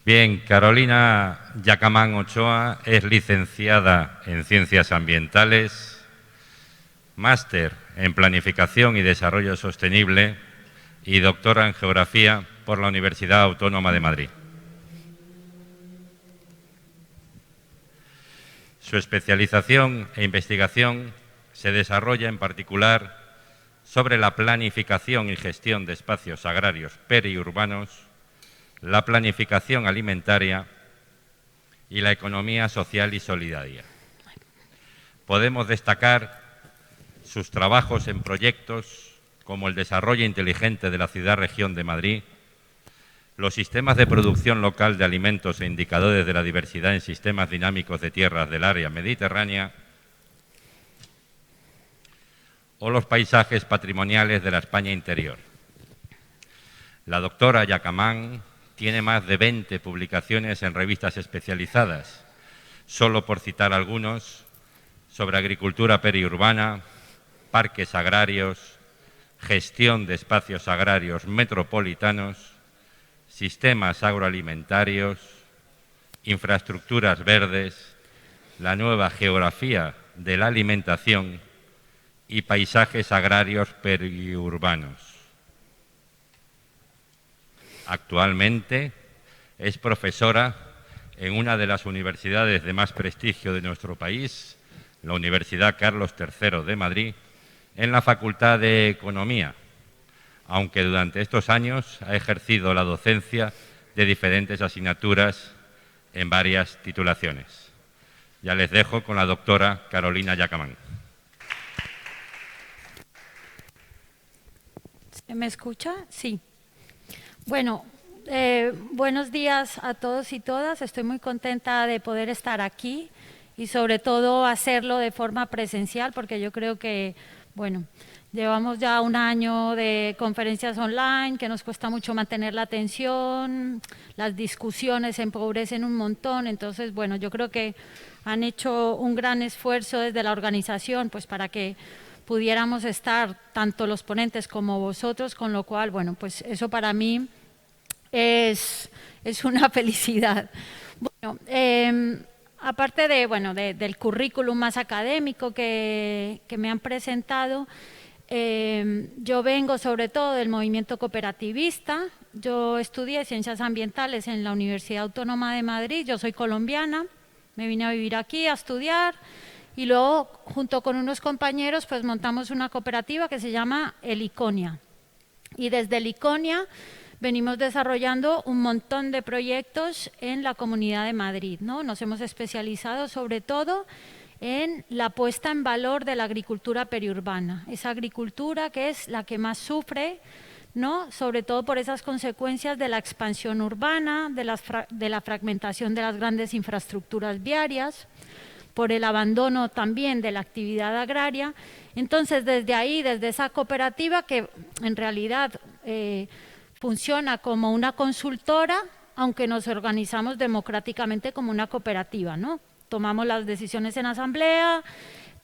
Bien, Carolina Yacamán Ochoa es licenciada en Ciencias Ambientales, máster en Planificación y Desarrollo Sostenible y doctora en Geografía por la Universidad Autónoma de Madrid. Su especialización e investigación se desarrolla en particular sobre la planificación y gestión de espacios agrarios periurbanos, la planificación alimentaria y la economía social y solidaria. Podemos destacar sus trabajos en proyectos como el desarrollo inteligente de la ciudad-región de Madrid, los sistemas de producción local de alimentos e indicadores de la diversidad en sistemas dinámicos de tierras del área mediterránea o los paisajes patrimoniales de la España interior. La doctora Yacamán tiene más de 20 publicaciones en revistas especializadas, solo por citar algunos, sobre agricultura periurbana, parques agrarios, gestión de espacios agrarios metropolitanos, sistemas agroalimentarios, infraestructuras verdes, la nueva geografía de la alimentación y paisajes agrarios periurbanos. Actualmente es profesora en una de las universidades de más prestigio de nuestro país, la Universidad Carlos III de Madrid, en la Facultad de Economía, aunque durante estos años ha ejercido la docencia de diferentes asignaturas en varias titulaciones. Ya les dejo con la doctora Carolina Yacamán. ¿Se me escucha? Sí. Bueno, buenos días a todos y todas. Estoy muy contenta de poder estar aquí y sobre todo hacerlo de forma presencial porque yo creo que, bueno, llevamos ya un año de conferencias online que nos cuesta mucho mantener la atención, las discusiones se empobrecen un montón, entonces, bueno, yo creo que han hecho un gran esfuerzo desde la organización pues para que pudiéramos estar tanto los ponentes como vosotros, con lo cual, bueno, pues eso para mí es una felicidad. Bueno, aparte de, bueno, del currículum más académico que me han presentado, yo vengo sobre todo del movimiento cooperativista. Yo estudié Ciencias Ambientales en la Universidad Autónoma de Madrid, yo soy colombiana, me vine a vivir aquí a estudiar y luego junto con unos compañeros pues montamos una cooperativa que se llama Heliconia y desde Heliconia venimos desarrollando un montón de proyectos en la Comunidad de Madrid, ¿no? Nos hemos especializado sobre todo en la puesta en valor de la agricultura periurbana, esa agricultura que es la que más sufre, ¿no? Sobre todo por esas consecuencias de la expansión urbana, de la fragmentación de las grandes infraestructuras viarias, por el abandono también de la actividad agraria. Entonces, desde ahí, desde esa cooperativa que en realidad funciona como una consultora, aunque nos organizamos democráticamente como una cooperativa, ¿no? Tomamos las decisiones en asamblea,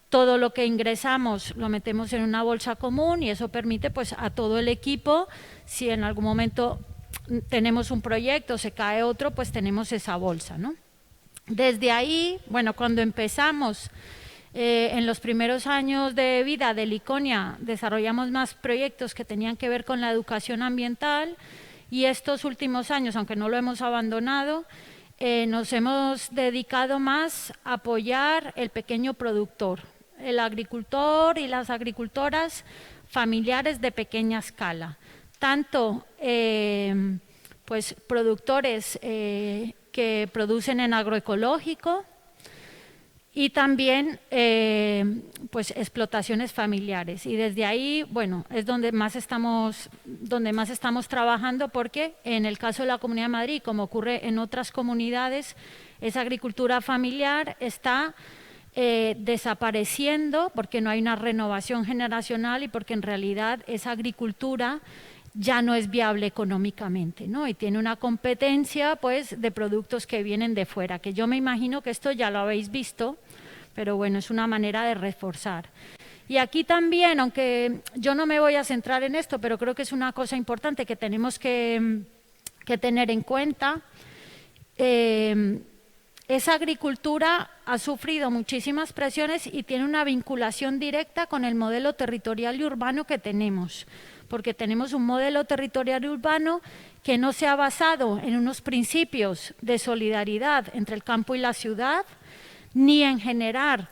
todo lo que ingresamos lo metemos en una bolsa común y eso permite pues a todo el equipo, si en algún momento tenemos un proyecto, se cae otro, pues tenemos esa bolsa, ¿no? Desde ahí, bueno, cuando empezamos en los primeros años de vida de Heliconia desarrollamos más proyectos que tenían que ver con la educación ambiental y estos últimos años, aunque no lo hemos abandonado, nos hemos dedicado más a apoyar el pequeño productor, el agricultor y las agricultoras familiares de pequeña escala, tanto pues productores que producen en agroecológico y también pues explotaciones familiares y desde ahí bueno es donde más estamos trabajando porque en el caso de la Comunidad de Madrid, como ocurre en otras comunidades, esa agricultura familiar está desapareciendo porque no hay una renovación generacional y porque en realidad esa agricultura ya no es viable económicamente, ¿no? Y tiene una competencia pues de productos que vienen de fuera, que yo me imagino que esto ya lo habéis visto, pero bueno, es una manera de reforzar. Y aquí también, aunque yo no me voy a centrar en esto, pero creo que es una cosa importante que tenemos que tener en cuenta, esa agricultura ha sufrido muchísimas presiones y tiene una vinculación directa con el modelo territorial y urbano que tenemos, porque tenemos un modelo territorial y urbano que no se ha basado en unos principios de solidaridad entre el campo y la ciudad, ni en generar,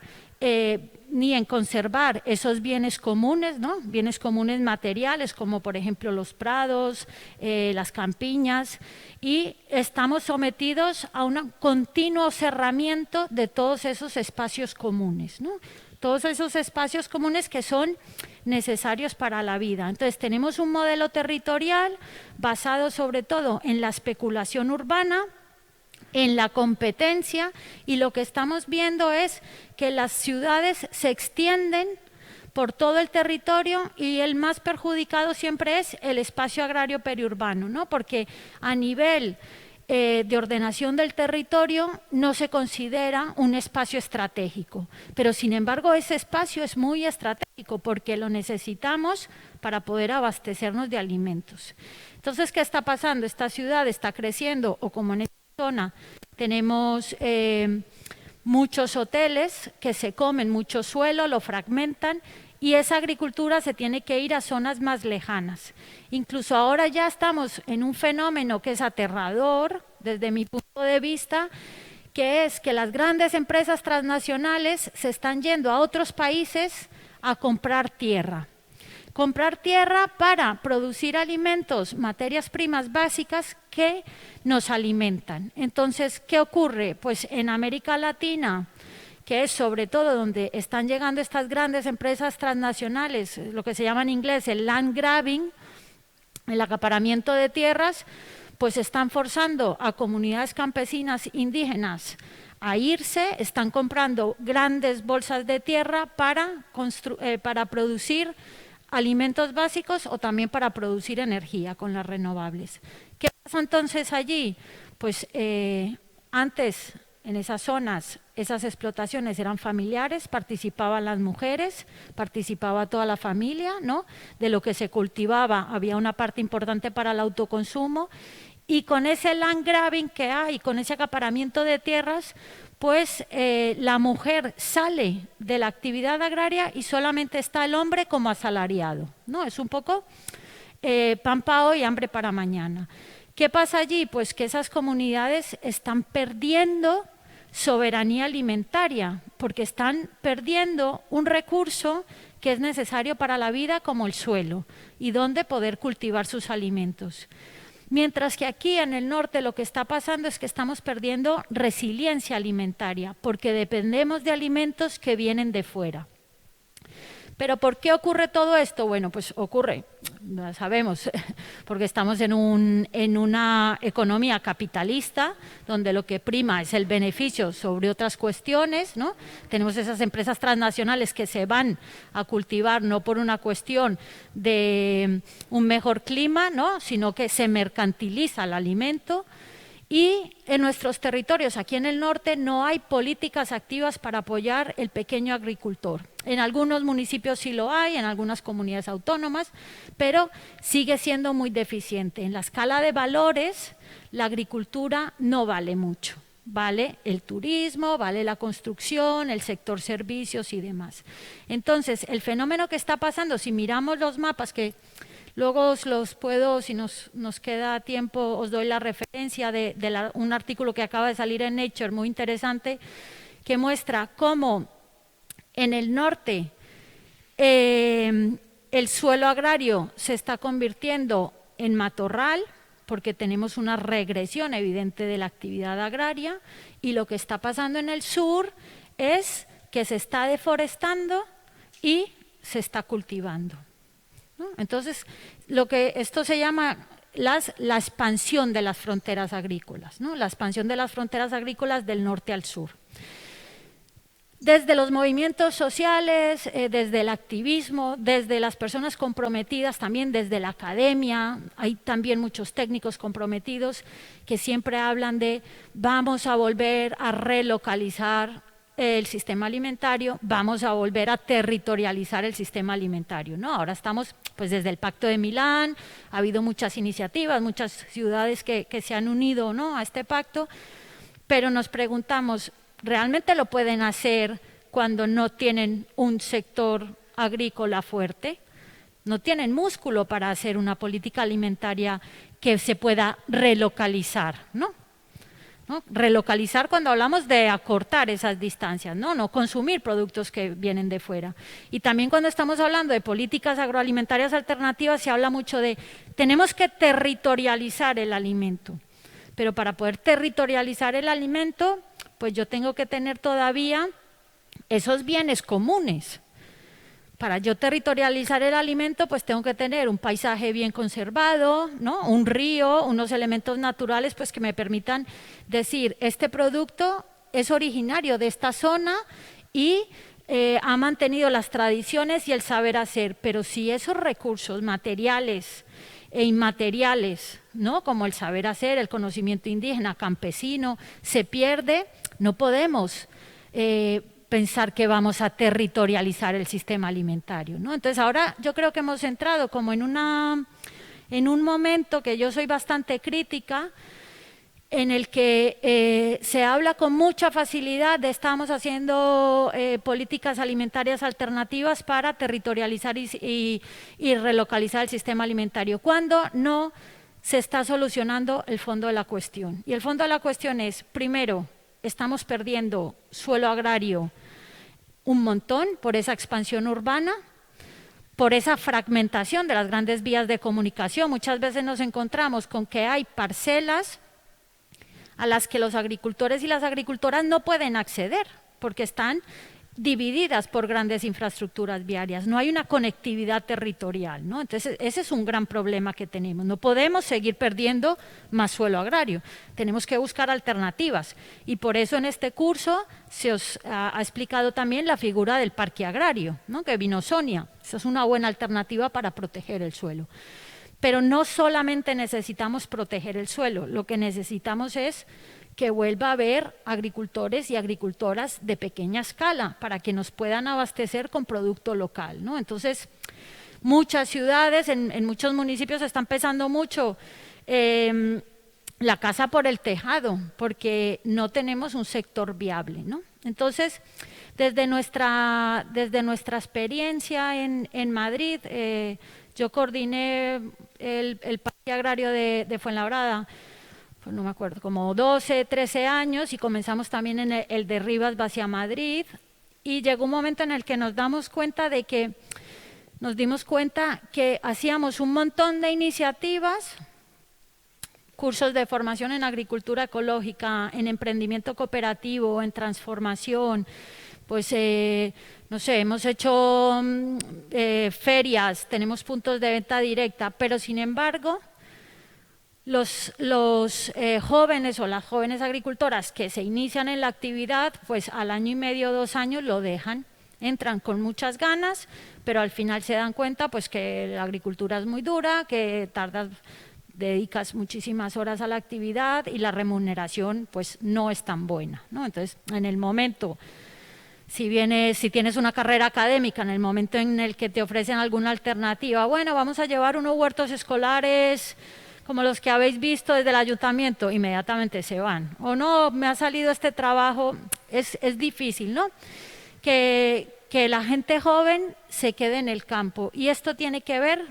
ni en conservar esos bienes comunes, ¿no? Bienes comunes materiales, como por ejemplo los prados, las campiñas, y estamos sometidos a un continuo cerramiento de todos esos espacios comunes, ¿no? Todos esos espacios comunes que son necesarios para la vida. Entonces tenemos un modelo territorial basado sobre todo en la especulación urbana, en la competencia, y lo que estamos viendo es que las ciudades se extienden por todo el territorio y el más perjudicado siempre es el espacio agrario periurbano, ¿no? Porque a nivel de ordenación del territorio no se considera un espacio estratégico, pero sin embargo ese espacio es muy estratégico porque lo necesitamos para poder abastecernos de alimentos. Entonces, ¿qué está pasando? Esta ciudad está creciendo, o como en esta zona tenemos muchos hoteles que se comen mucho suelo, lo fragmentan, y esa agricultura se tiene que ir a zonas más lejanas. Incluso ahora ya estamos en un fenómeno que es aterrador desde mi punto de vista, que es que las grandes empresas transnacionales se están yendo a otros países a comprar tierra. Comprar tierra para producir alimentos, materias primas básicas que nos alimentan. Entonces, ¿qué ocurre? Pues en América Latina, que es sobre todo donde están llegando estas grandes empresas transnacionales, lo que se llama en inglés el land grabbing, el acaparamiento de tierras, pues están forzando a comunidades campesinas indígenas a irse, están comprando grandes bolsas de tierra para producir alimentos básicos o también para producir energía con las renovables. ¿Qué pasa entonces allí? Pues antes en esas zonas, esas explotaciones eran familiares, participaban las mujeres, participaba toda la familia, ¿no? De lo que se cultivaba había una parte importante para el autoconsumo, y con ese land grabbing que hay, con ese acaparamiento de tierras, pues la mujer sale de la actividad agraria y solamente está el hombre como asalariado, ¿no? Es un poco pan para hoy, hambre para mañana. ¿Qué pasa allí? Pues que esas comunidades están perdiendo soberanía alimentaria, porque están perdiendo un recurso que es necesario para la vida, como el suelo, y donde poder cultivar sus alimentos. Mientras que aquí en el norte lo que está pasando es que estamos perdiendo resiliencia alimentaria, porque dependemos de alimentos que vienen de fuera. ¿Pero por qué ocurre todo esto? Bueno, pues ocurre, lo sabemos, porque estamos en una economía capitalista donde lo que prima es el beneficio sobre otras cuestiones, ¿no? Tenemos esas empresas transnacionales que se van a cultivar no por una cuestión de un mejor clima, ¿no? Sino que se mercantiliza el alimento. Y en nuestros territorios, aquí en el norte, no hay políticas activas para apoyar el pequeño agricultor. En algunos municipios sí lo hay, en algunas comunidades autónomas, pero sigue siendo muy deficiente. En la escala de valores, la agricultura no vale mucho. Vale el turismo, vale la construcción, el sector servicios y demás. Entonces, el fenómeno que está pasando, si miramos los mapas que luego os los puedo, si nos queda tiempo, os doy la referencia de un artículo que acaba de salir en Nature, muy interesante, que muestra cómo en el norte el suelo agrario se está convirtiendo en matorral, porque tenemos una regresión evidente de la actividad agraria, y lo que está pasando en el sur es que se está deforestando y se está cultivando, ¿no? Entonces, esto se llama la expansión de las fronteras agrícolas, ¿no? La expansión de las fronteras agrícolas del norte al sur. Desde los movimientos sociales, desde el activismo, desde las personas comprometidas, también desde la academia, hay también muchos técnicos comprometidos que siempre hablan de vamos a volver a relocalizar el sistema alimentario, vamos a volver a territorializar el sistema alimentario, ¿no? Ahora estamos, pues desde el Pacto de Milán, ha habido muchas iniciativas, muchas ciudades que se han unido, ¿no?, a este pacto, pero nos preguntamos, ¿realmente lo pueden hacer cuando no tienen un sector agrícola fuerte? No tienen músculo para hacer una política alimentaria que se pueda relocalizar, ¿no? Relocalizar cuando hablamos de acortar esas distancias, no consumir productos que vienen de fuera. Y también cuando estamos hablando de políticas agroalimentarias alternativas se habla mucho de tenemos que territorializar el alimento, pero para poder territorializar el alimento, pues yo tengo que tener todavía esos bienes comunes. Para yo territorializar el alimento, pues tengo que tener un paisaje bien conservado, ¿no?, un río, unos elementos naturales pues que me permitan decir, este producto es originario de esta zona y ha mantenido las tradiciones y el saber hacer, pero si esos recursos materiales e inmateriales, ¿no?, como el saber hacer, el conocimiento indígena, campesino, se pierde, no podemos pensar que vamos a territorializar el sistema alimentario, ¿no? Entonces ahora yo creo que hemos entrado como en un momento que yo soy bastante crítica, en el que se habla con mucha facilidad de estamos haciendo políticas alimentarias alternativas para territorializar y relocalizar el sistema alimentario, cuando no se está solucionando el fondo de la cuestión. Y el fondo de la cuestión es, primero, estamos perdiendo suelo agrario un montón por esa expansión urbana, por esa fragmentación de las grandes vías de comunicación. Muchas veces nos encontramos con que hay parcelas a las que los agricultores y las agricultoras no pueden acceder porque están divididas por grandes infraestructuras viarias, no hay una conectividad territorial, ¿no? Entonces ese es un gran problema que tenemos, no podemos seguir perdiendo más suelo agrario, tenemos que buscar alternativas y por eso en este curso se os ha explicado también la figura del parque agrario, ¿no?, que vino Sonia, esa es una buena alternativa para proteger el suelo. Pero no solamente necesitamos proteger el suelo, lo que necesitamos es que vuelva a haber agricultores y agricultoras de pequeña escala para que nos puedan abastecer con producto local, ¿no? Entonces, muchas ciudades, en muchos municipios están pensando mucho la casa por el tejado, porque no tenemos un sector viable, ¿no? Entonces, desde nuestra experiencia en Madrid, yo coordiné el Parque Agrario de Fuenlabrada, pues no me acuerdo, como 12, 13 años y comenzamos también en el de Rivas hacia Madrid y llegó un momento en el que nos dimos cuenta que hacíamos un montón de iniciativas, cursos de formación en agricultura ecológica, en emprendimiento cooperativo, en transformación, pues no sé, hemos hecho ferias, tenemos puntos de venta directa, pero sin embargo los jóvenes o las jóvenes agricultoras que se inician en la actividad, pues al año y medio, 2 años lo dejan, entran con muchas ganas, pero al final se dan cuenta pues que la agricultura es muy dura, que dedicas muchísimas horas a la actividad y la remuneración pues no es tan buena, ¿no? Entonces, en el momento, si tienes una carrera académica, en el momento en el que te ofrecen alguna alternativa, bueno, vamos a llevar unos huertos escolares como los que habéis visto desde el ayuntamiento, inmediatamente se van. O no, me ha salido este trabajo, es difícil, ¿no? Que la gente joven se quede en el campo. Y esto tiene que ver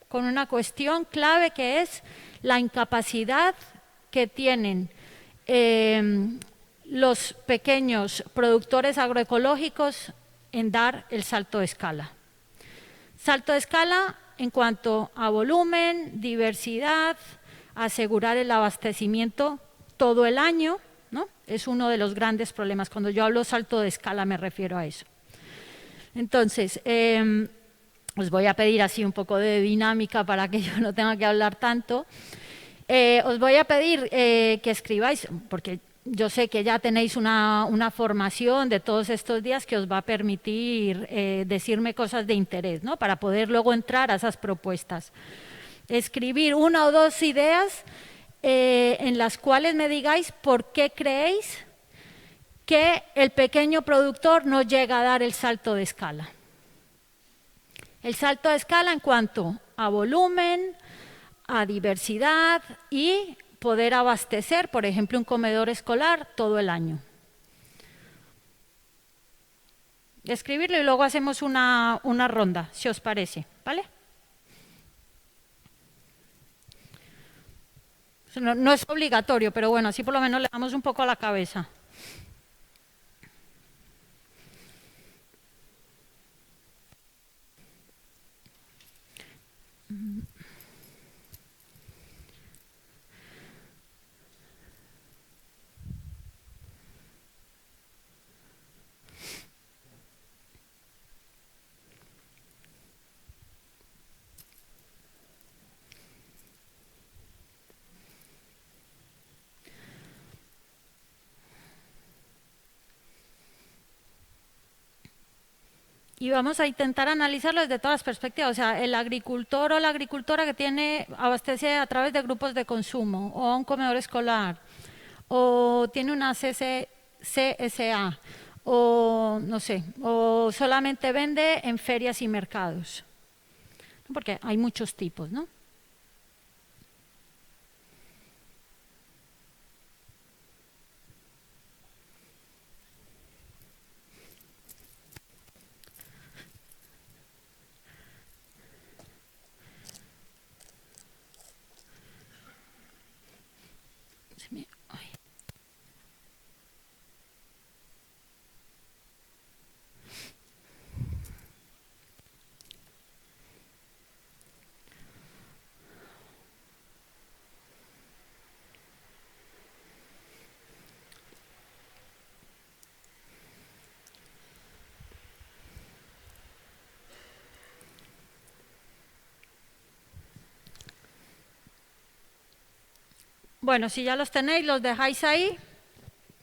con una cuestión clave que es la incapacidad que tienen los pequeños productores agroecológicos en dar el salto de escala. Salto de escala en cuanto a volumen, diversidad, asegurar el abastecimiento todo el año, ¿no? Es uno de los grandes problemas. Cuando yo hablo salto de escala me refiero a eso. Entonces, os voy a pedir así un poco de dinámica para que yo no tenga que hablar tanto. Os voy a pedir que escribáis, porque yo sé que ya tenéis una formación de todos estos días que os va a permitir decirme cosas de interés, ¿no? Para poder luego entrar a esas propuestas. Escribir 1 o 2 ideas en las cuales me digáis por qué creéis que el pequeño productor no llega a dar el salto de escala. El salto de escala en cuanto a volumen, a diversidad y poder abastecer, por ejemplo, un comedor escolar todo el año. Escribirlo y luego hacemos una ronda, si os parece, ¿vale? No es obligatorio, pero bueno, así por lo menos le damos un poco a la cabeza. Y vamos a intentar analizarlo desde todas las perspectivas, o sea, el agricultor o la agricultora que abastece a través de grupos de consumo, o un comedor escolar, o tiene una CSA, o no sé, o solamente vende en ferias y mercados, porque hay muchos tipos, ¿no? Bueno, si ya los tenéis, los dejáis ahí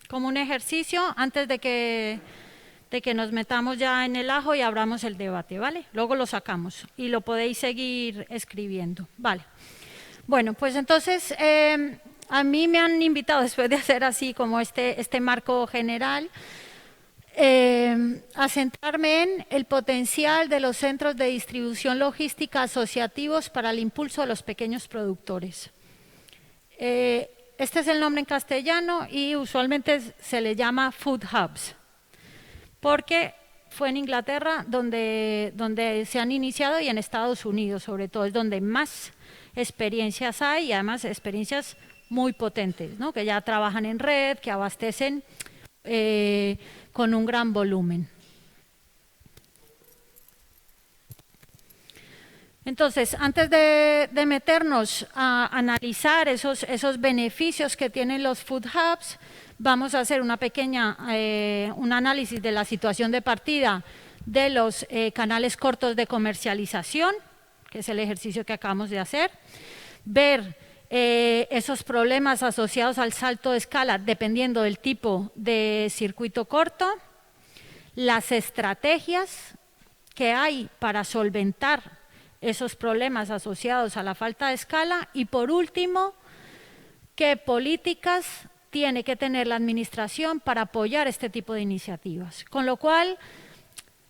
como un ejercicio antes de que nos metamos ya en el ajo y abramos el debate, ¿vale? Luego lo sacamos y lo podéis seguir escribiendo, ¿vale? Bueno, pues entonces a mí me han invitado, después de hacer así como este marco general, a centrarme en el potencial de los centros de distribución logística asociativos para el impulso de los pequeños productores. Este es el nombre en castellano y usualmente se le llama food hubs, porque fue en Inglaterra donde se han iniciado y en Estados Unidos sobre todo, es donde más experiencias hay y además experiencias muy potentes, ¿no? Que ya trabajan en red, que abastecen con un gran volumen. Entonces, antes de meternos a analizar esos beneficios que tienen los food hubs, vamos a hacer un análisis de la situación de partida de los canales cortos de comercialización, que es el ejercicio que acabamos de hacer, ver esos problemas asociados al salto de escala dependiendo del tipo de circuito corto, las estrategias que hay para solventar esos problemas asociados a la falta de escala y, por último, qué políticas tiene que tener la administración para apoyar este tipo de iniciativas. Con lo cual,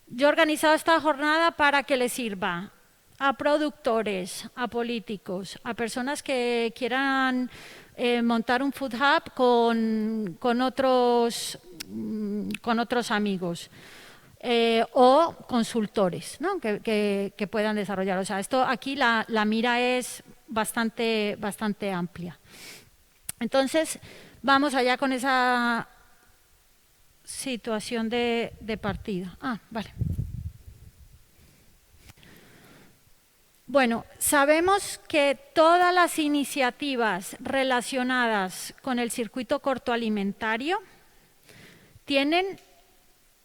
yo he organizado esta jornada para que les sirva a productores, a políticos, a personas que quieran montar un food hub con otros amigos. O consultores, ¿no? que puedan desarrollar. O sea, esto aquí la mira es bastante amplia. Entonces, vamos allá con esa situación de partida. Vale. Bueno, sabemos que todas las iniciativas relacionadas con el circuito corto alimentario tienen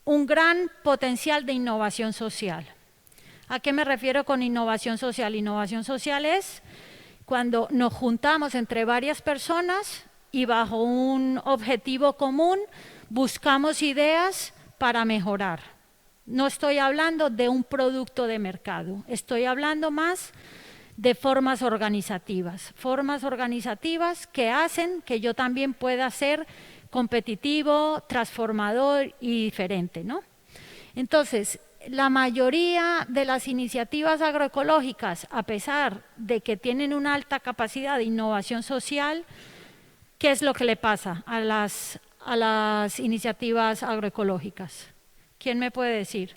un gran potencial de innovación social. ¿A qué me refiero con innovación social? Innovación social es cuando nos juntamos entre varias personas y bajo un objetivo común buscamos ideas para mejorar. No estoy hablando de un producto de mercado, estoy hablando más de formas organizativas que hacen que yo también pueda ser competitivo, transformador y diferente, ¿no? Entonces, la mayoría de las iniciativas agroecológicas, a pesar de que tienen una alta capacidad de innovación social, ¿qué es lo que le pasa a las iniciativas agroecológicas? ¿Quién me puede decir?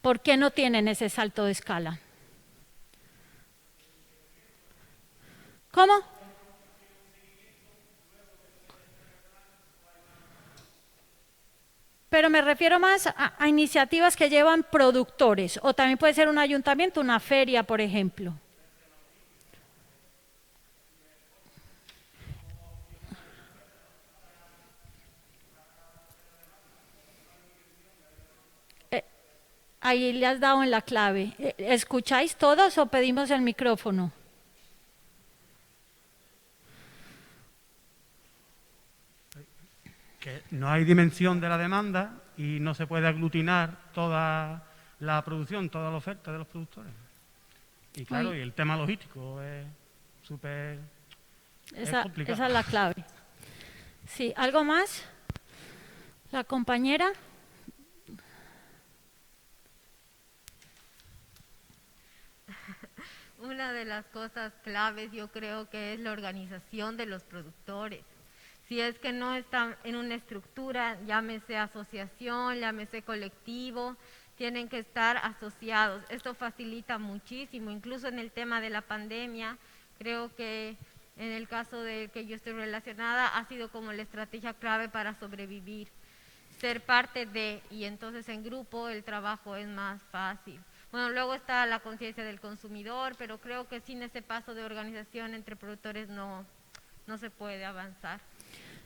¿Por qué no tienen ese salto de escala? ¿Cómo? Pero me refiero más a iniciativas que llevan productores, o también puede ser un ayuntamiento, una feria, por ejemplo. Ahí le has dado en la clave. ¿Escucháis todos o pedimos el micrófono? Que no hay dimensión de la demanda y no se puede aglutinar toda la producción, toda la oferta de los productores. Y claro, y el tema logístico es súper complicado. Esa es la clave. Sí, ¿algo más? ¿La compañera? Una de las cosas claves yo creo que es la organización de los productores. Si es que no están en una estructura, llámese asociación, llámese colectivo, tienen que estar asociados. Esto facilita muchísimo, incluso en el tema de la pandemia, creo que en el caso de que yo estoy relacionada, ha sido como la estrategia clave para sobrevivir. Ser parte de, y entonces en grupo el trabajo es más fácil. Bueno, luego está la conciencia del consumidor, pero creo que sin ese paso de organización entre productores no se puede avanzar.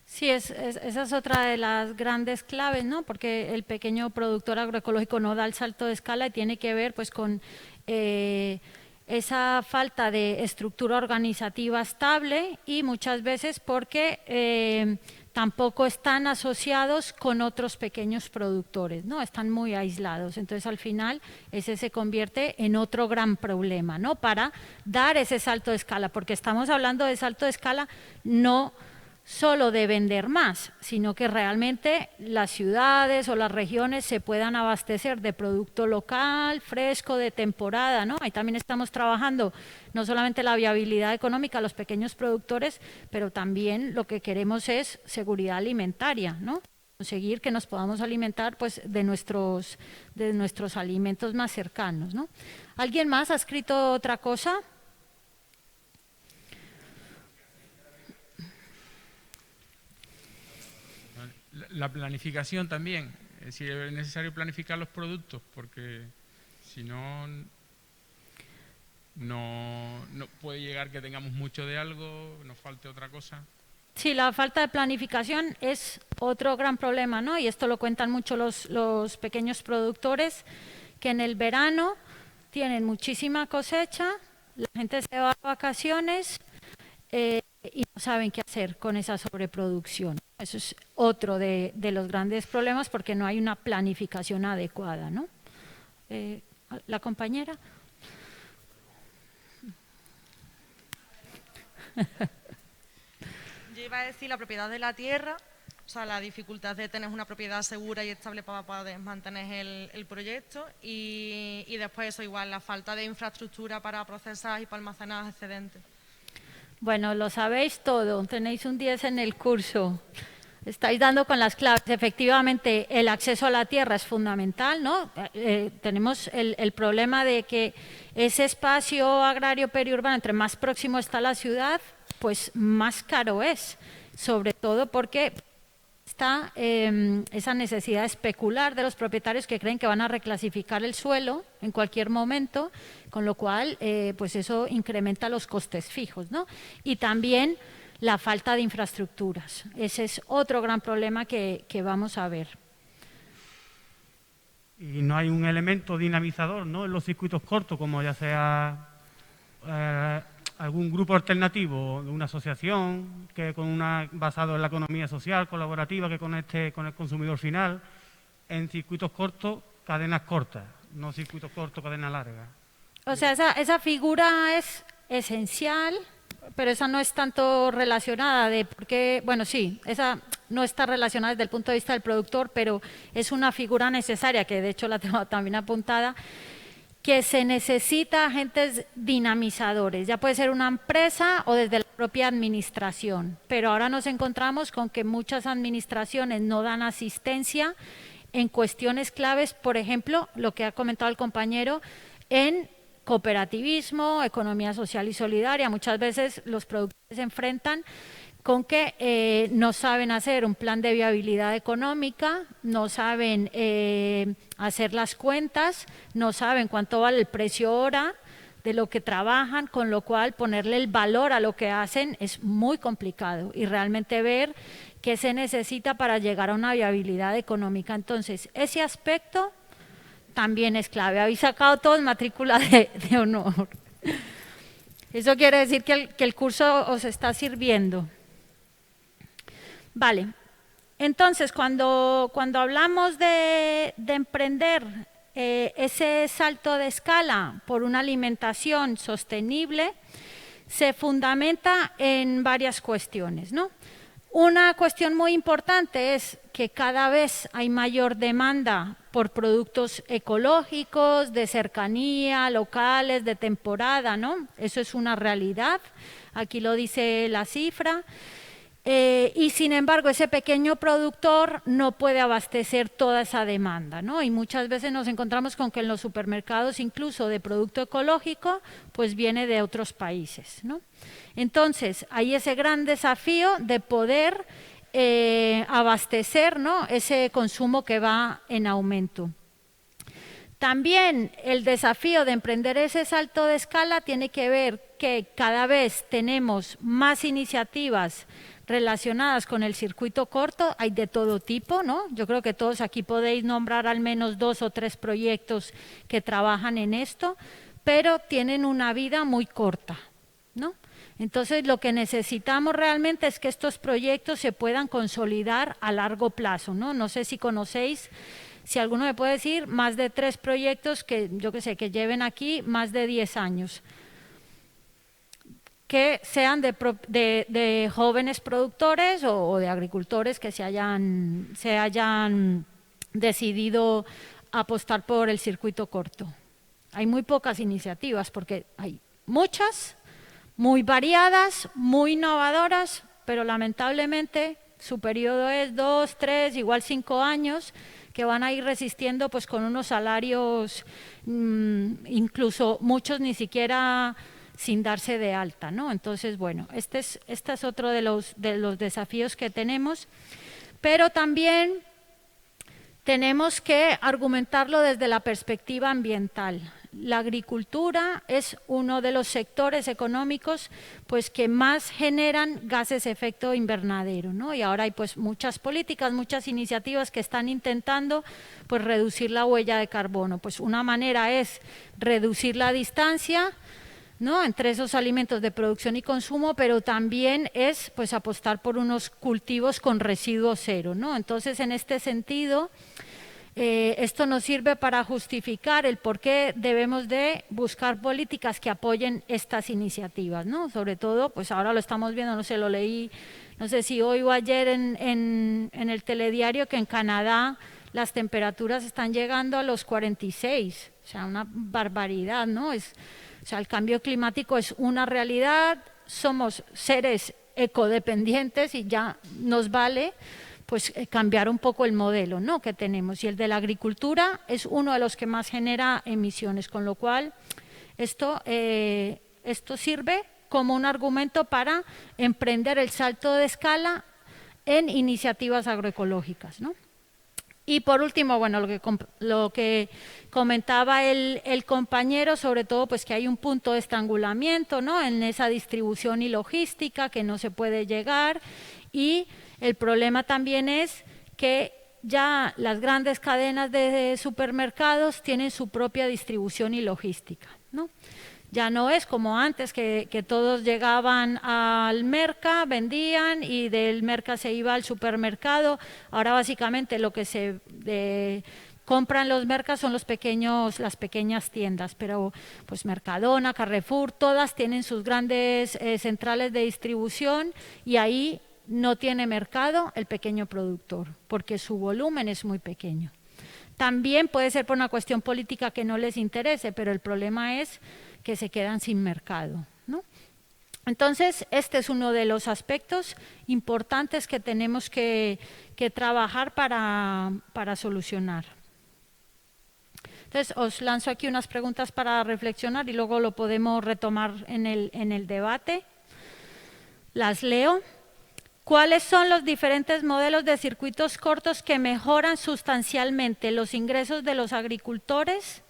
Sí, esa es otra de las grandes claves, ¿no? Porque el pequeño productor agroecológico no da el salto de escala y tiene que ver pues con esa falta de estructura organizativa estable y muchas veces porque tampoco están asociados con otros pequeños productores, ¿no? Están muy aislados. Entonces, al final, ese se convierte en otro gran problema, ¿no? Para dar ese salto de escala, porque estamos hablando de salto de escala no solo de vender más, sino que realmente las ciudades o las regiones se puedan abastecer de producto local, fresco, de temporada, ¿no? Ahí también estamos trabajando no solamente la viabilidad económica de los pequeños productores, pero también lo que queremos es seguridad alimentaria, ¿no? Conseguir que nos podamos alimentar pues de nuestros alimentos más cercanos, ¿no? ¿Alguien más ha escrito otra cosa? La planificación también, es decir, es necesario planificar los productos porque si no, no puede llegar que tengamos mucho de algo, nos falte otra cosa. Sí, la falta de planificación es otro gran problema, ¿no? Y esto lo cuentan mucho los pequeños productores, que en el verano tienen muchísima cosecha, la gente se va de vacaciones y no saben qué hacer con esa sobreproducción. Eso es otro de los grandes problemas porque no hay una planificación adecuada, ¿no? ¿La compañera? Yo iba a decir la propiedad de la tierra, o sea, la dificultad de tener una propiedad segura y estable para poder mantener el proyecto y después eso igual, la falta de infraestructura para procesar y para almacenar excedentes. Bueno, lo sabéis todo, tenéis un 10 en el curso. Estáis dando con las claves. Efectivamente, el acceso a la tierra es fundamental, ¿no? Tenemos el problema de que ese espacio agrario periurbano, entre más próximo está la ciudad, pues más caro es, sobre todo porque está esa necesidad de especular de los propietarios que creen que van a reclasificar el suelo en cualquier momento, con lo cual pues eso incrementa los costes fijos, ¿no? Y también la falta de infraestructuras. Ese es otro gran problema que vamos a ver. Y no hay un elemento dinamizador, ¿no?, en los circuitos cortos, como ya sea algún grupo alternativo, una asociación que basado en la economía social, colaborativa, que conecte con el consumidor final, en circuitos cortos, cadenas cortas, no circuitos cortos, cadenas largas. O sea, esa figura es esencial pero esa no es tanto relacionada de por qué, bueno, sí, esa no está relacionada desde el punto de vista del productor, pero es una figura necesaria, que de hecho la tengo también apuntada, que se necesita agentes dinamizadores, ya puede ser una empresa o desde la propia administración, pero ahora nos encontramos con que muchas administraciones no dan asistencia en cuestiones claves, por ejemplo, lo que ha comentado el compañero, en cooperativismo, economía social y solidaria. Muchas veces los productores se enfrentan con que no saben hacer un plan de viabilidad económica, no saben hacer las cuentas, no saben cuánto vale el precio hora de lo que trabajan, con lo cual ponerle el valor a lo que hacen es muy complicado y realmente ver qué se necesita para llegar a una viabilidad económica. Entonces, ese aspecto también es clave. Habéis sacado todos matrícula de honor. Eso quiere decir que el curso os está sirviendo. Vale, entonces cuando hablamos de emprender ese salto de escala por una alimentación sostenible, se fundamenta en varias cuestiones, ¿no? Una cuestión muy importante es que cada vez hay mayor demanda por productos ecológicos, de cercanía, locales, de temporada, ¿no? Eso es una realidad, aquí lo dice la cifra. Y sin embargo ese pequeño productor no puede abastecer toda esa demanda, ¿no? Y muchas veces nos encontramos con que en los supermercados incluso de producto ecológico pues viene de otros países, ¿no? Entonces hay ese gran desafío de poder abastecer, ¿no?, ese consumo que va en aumento. También el desafío de emprender ese salto de escala tiene que ver que cada vez tenemos más iniciativas relacionadas con el circuito corto, hay de todo tipo, ¿no? Yo creo que todos aquí podéis nombrar al menos 2 o 3 proyectos que trabajan en esto, pero tienen una vida muy corta, ¿no? Entonces lo que necesitamos realmente es que estos proyectos se puedan consolidar a largo plazo, ¿no? No sé si conocéis, si alguno me puede decir, más de 3 proyectos que, yo qué sé, que lleven aquí más de 10 años. Que sean de jóvenes productores o de agricultores que se hayan decidido apostar por el circuito corto. Hay muy pocas iniciativas porque hay muchas, muy variadas, muy innovadoras, pero lamentablemente su periodo es 2, 3, igual 5 años, que van a ir resistiendo pues con unos salarios, incluso muchos ni siquiera sin darse de alta, ¿no? Entonces, bueno, este es otro de los desafíos que tenemos, pero también tenemos que argumentarlo desde la perspectiva ambiental. La agricultura es uno de los sectores económicos pues que más generan gases de efecto invernadero, ¿no? Y ahora hay pues muchas políticas, muchas iniciativas que están intentando pues reducir la huella de carbono. Pues una manera es reducir la distancia, ¿no?, entre esos alimentos de producción y consumo, pero también es pues apostar por unos cultivos con residuo cero, ¿no? Entonces, en este sentido, esto nos sirve para justificar el por qué debemos de buscar políticas que apoyen estas iniciativas, ¿no? Sobre todo, pues ahora lo estamos viendo, no sé, lo leí, no sé si hoy o ayer en el telediario, que en Canadá las temperaturas están llegando a los 46, o sea, una barbaridad, ¿no? O sea, el cambio climático es una realidad, somos seres ecodependientes y ya nos vale pues cambiar un poco el modelo, ¿no?, que tenemos. Y el de la agricultura es uno de los que más genera emisiones, con lo cual esto sirve como un argumento para emprender el salto de escala en iniciativas agroecológicas, ¿no? Y por último, bueno, lo que comentaba el compañero, sobre todo pues que hay un punto de estrangulamiento, ¿no?, en esa distribución y logística, que no se puede llegar, y el problema también es que ya las grandes cadenas de supermercados tienen su propia distribución y logística, ¿no? Ya no es como antes que todos llegaban al merca, vendían y del merca se iba al supermercado. Ahora básicamente lo que se compran los mercados son las pequeñas tiendas, pero pues Mercadona, Carrefour, todas tienen sus grandes centrales de distribución y ahí no tiene mercado el pequeño productor, porque su volumen es muy pequeño. También puede ser por una cuestión política que no les interese, pero el problema es que se quedan sin mercado, ¿no? Entonces, este es uno de los aspectos importantes que tenemos que trabajar para solucionar. Entonces, os lanzo aquí unas preguntas para reflexionar y luego lo podemos retomar en el debate. Las leo. ¿Cuáles son los diferentes modelos de circuitos cortos que mejoran sustancialmente los ingresos de los agricultores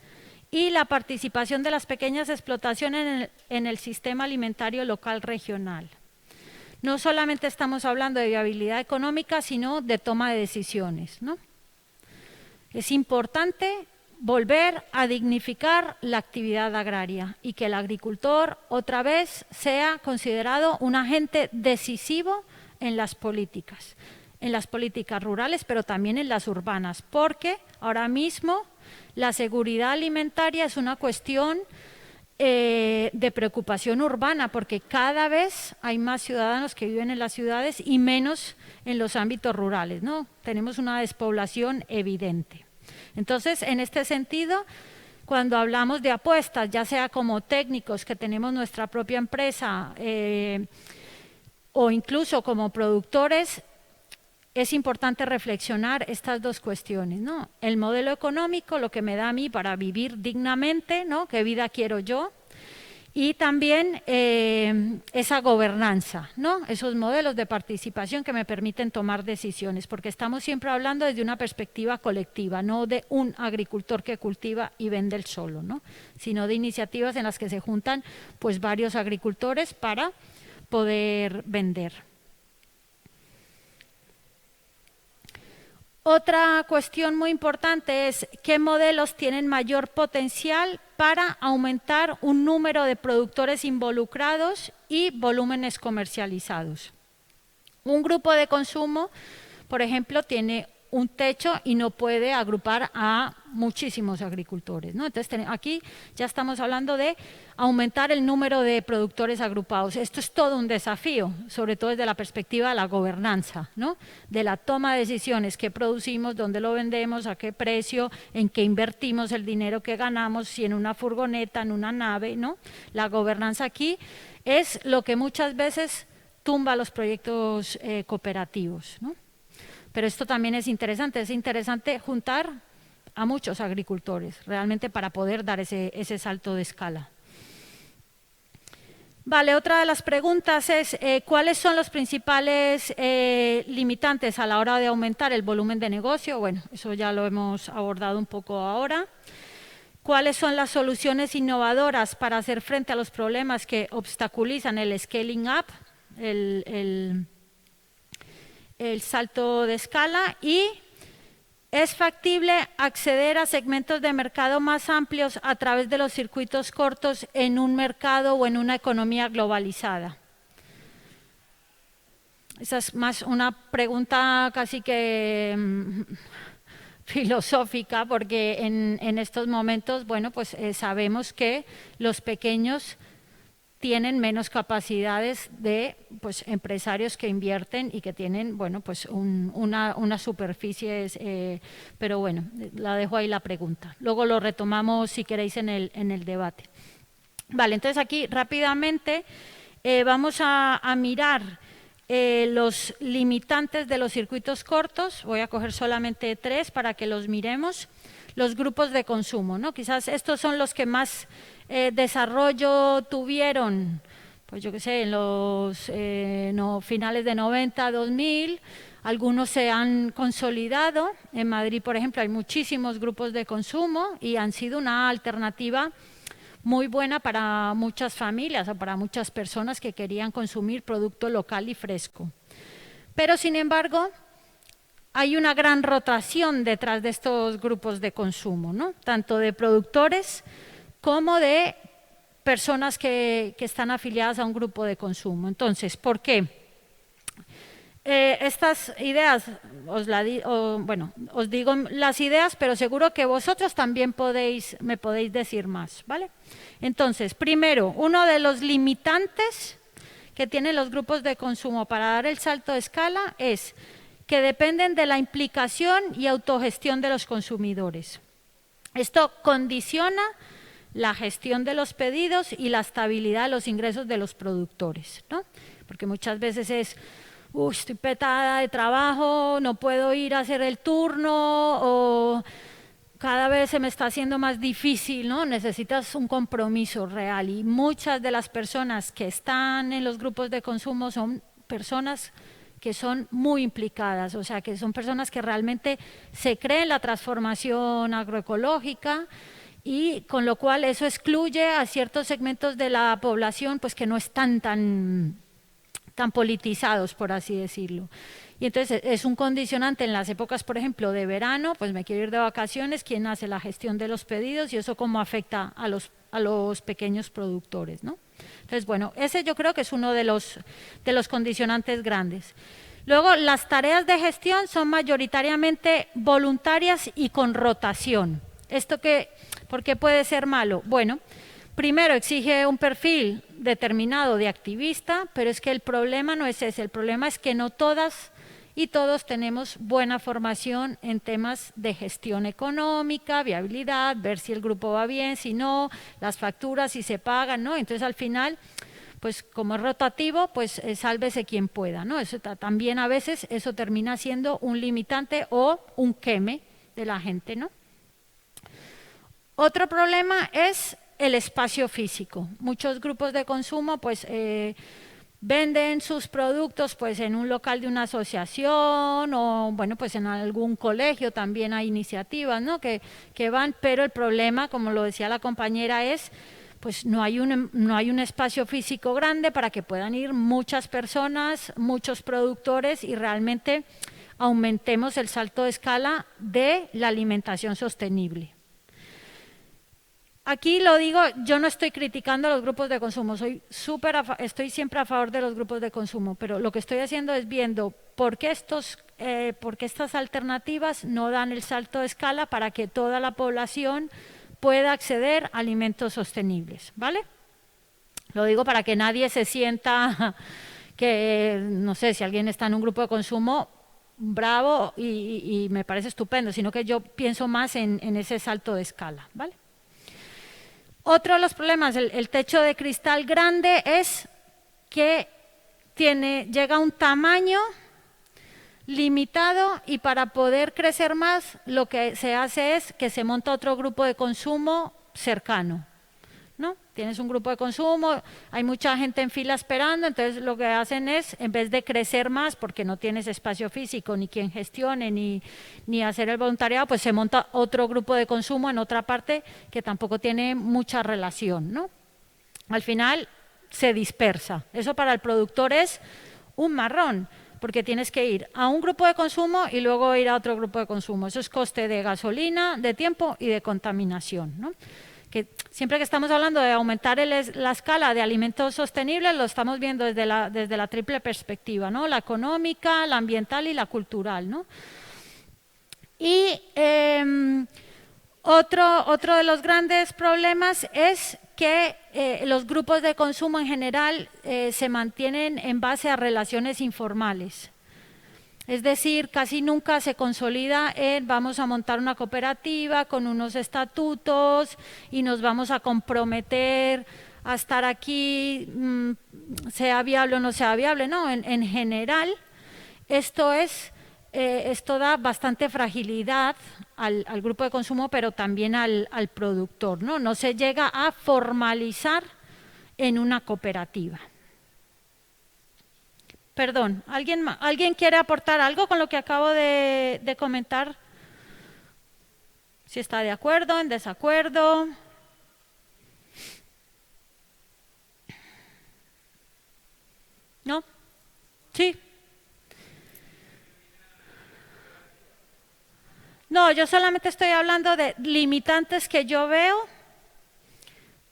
y la participación de las pequeñas explotaciones en el sistema alimentario local regional? No solamente estamos hablando de viabilidad económica, sino de toma de decisiones, ¿no? Es importante volver a dignificar la actividad agraria y que el agricultor otra vez sea considerado un agente decisivo en las políticas rurales, pero también en las urbanas, porque ahora mismo la seguridad alimentaria es una cuestión de preocupación urbana, porque cada vez hay más ciudadanos que viven en las ciudades y menos en los ámbitos rurales, ¿no? Tenemos una despoblación evidente. Entonces, en este sentido, cuando hablamos de apuestas, ya sea como técnicos que tenemos nuestra propia empresa o incluso como productores, es importante reflexionar estas dos cuestiones, ¿no? El modelo económico, lo que me da a mí para vivir dignamente, ¿no? ¿Qué vida quiero yo? Y también esa gobernanza, ¿no? Esos modelos de participación que me permiten tomar decisiones, porque estamos siempre hablando desde una perspectiva colectiva, no de un agricultor que cultiva y vende él solo, ¿no? Sino de iniciativas en las que se juntan pues varios agricultores para poder vender. Otra cuestión muy importante es qué modelos tienen mayor potencial para aumentar un número de productores involucrados y volúmenes comercializados. Un grupo de consumo, por ejemplo, tiene un techo y no puede agrupar a muchísimos agricultores, ¿no? Entonces, aquí ya estamos hablando de aumentar el número de productores agrupados. Esto es todo un desafío, sobre todo desde la perspectiva de la gobernanza, ¿no? De la toma de decisiones, qué producimos, dónde lo vendemos, a qué precio, en qué invertimos el dinero que ganamos, si en una furgoneta, en una nave, ¿no? La gobernanza aquí es lo que muchas veces tumba los proyectos cooperativos, ¿no? Pero esto también es interesante juntar a muchos agricultores realmente para poder dar ese salto de escala. Vale, otra de las preguntas es ¿cuáles son los principales limitantes a la hora de aumentar el volumen de negocio? Bueno, eso ya lo hemos abordado un poco ahora. ¿Cuáles son las soluciones innovadoras para hacer frente a los problemas que obstaculizan el scaling up, el salto de escala? Y ¿es factible acceder a segmentos de mercado más amplios a través de los circuitos cortos en un mercado o en una economía globalizada? Esa es más una pregunta casi que filosófica, porque en estos momentos, bueno, pues sabemos que los pequeños tienen menos capacidades de pues, empresarios que invierten y que tienen, bueno, pues unas superficies, pero bueno, la dejo ahí la pregunta. Luego lo retomamos si queréis en el debate. Vale, entonces aquí rápidamente vamos a mirar los limitantes de los circuitos cortos. Voy a coger solamente 3 para que los miremos. Los grupos de consumo, ¿no? Quizás estos son los que más desarrollo tuvieron, pues yo qué sé, en los finales de 90, 2000, algunos se han consolidado. En Madrid, por ejemplo, hay muchísimos grupos de consumo y han sido una alternativa muy buena para muchas familias o para muchas personas que querían consumir producto local y fresco. Pero, sin embargo, hay una gran rotación detrás de estos grupos de consumo, ¿no? Tanto de productores como de personas que están afiliadas a un grupo de consumo. Entonces, ¿por qué? Estas ideas, os digo las ideas, pero seguro que vosotros también me podéis decir más, ¿vale? Entonces, primero, uno de los limitantes que tienen los grupos de consumo para dar el salto de escala es que dependen de la implicación y autogestión de los consumidores. Esto condiciona la gestión de los pedidos y la estabilidad de los ingresos de los productores, ¿no? Porque muchas veces es, estoy petada de trabajo, no puedo ir a hacer el turno, o cada vez se me está haciendo más difícil, ¿no? Necesitas un compromiso real, y muchas de las personas que están en los grupos de consumo son personas que son muy implicadas, o sea, que son personas que realmente se creen la transformación agroecológica, y con lo cual eso excluye a ciertos segmentos de la población pues que no están tan politizados, por así decirlo. Y entonces es un condicionante en las épocas, por ejemplo, de verano, pues me quiero ir de vacaciones, ¿quién hace la gestión de los pedidos? Y eso cómo afecta a los pequeños productores, ¿no? Entonces, bueno, ese yo creo que es uno de los condicionantes grandes. Luego, las tareas de gestión son mayoritariamente voluntarias y con rotación. ¿Por qué puede ser malo? Bueno, primero exige un perfil determinado de activista, pero es que el problema no es ese, el problema es que no todas y todos tenemos buena formación en temas de gestión económica, viabilidad, ver si el grupo va bien, si no, las facturas, si se pagan, ¿no? Entonces al final, pues como es rotativo, pues sálvese quien pueda, ¿no? Eso también a veces eso termina siendo un limitante o un queme de la gente, ¿no? Otro problema es el espacio físico. Muchos grupos de consumo pues venden sus productos pues en un local de una asociación, o bueno, pues en algún colegio también hay iniciativas, ¿no? que van, pero el problema, como lo decía la compañera, es pues no hay un espacio físico grande para que puedan ir muchas personas, muchos productores, y realmente aumentemos el salto de escala de la alimentación sostenible. Aquí lo digo, yo no estoy criticando a los grupos de consumo, estoy siempre a favor de los grupos de consumo, pero lo que estoy haciendo es viendo por qué estas alternativas no dan el salto de escala para que toda la población pueda acceder a alimentos sostenibles, ¿vale? Lo digo para que nadie se sienta que, no sé, si alguien está en un grupo de consumo, bravo y me parece estupendo, sino que yo pienso más en ese salto de escala, ¿vale? Otro de los problemas, el techo de cristal grande, es que llega a un tamaño limitado, y para poder crecer más lo que se hace es que se monta otro grupo de consumo cercano, ¿no? Tienes un grupo de consumo, hay mucha gente en fila esperando, entonces lo que hacen es, en vez de crecer más, porque no tienes espacio físico, ni quien gestione, ni hacer el voluntariado, pues se monta otro grupo de consumo en otra parte que tampoco tiene mucha relación, ¿no? Al final se dispersa. Eso para el productor es un marrón, porque tienes que ir a un grupo de consumo y luego ir a otro grupo de consumo. Eso es coste de gasolina, de tiempo y de contaminación, ¿no? Que siempre que estamos hablando de aumentar la escala de alimentos sostenibles, lo estamos viendo desde la triple perspectiva, ¿no? La económica, la ambiental y la cultural, ¿no? Y otro de los grandes problemas es que los grupos de consumo en general se mantienen en base a relaciones informales. Es decir, casi nunca se consolida vamos a montar una cooperativa con unos estatutos y nos vamos a comprometer a estar aquí, sea viable o no sea viable. No, en general esto da bastante fragilidad al grupo de consumo, pero también al productor, ¿no? No se llega a formalizar en una cooperativa. Perdón, ¿alguien quiere aportar algo con lo que acabo de comentar? Si está de acuerdo, en desacuerdo. ¿No? Sí. No, yo solamente estoy hablando de limitantes que yo veo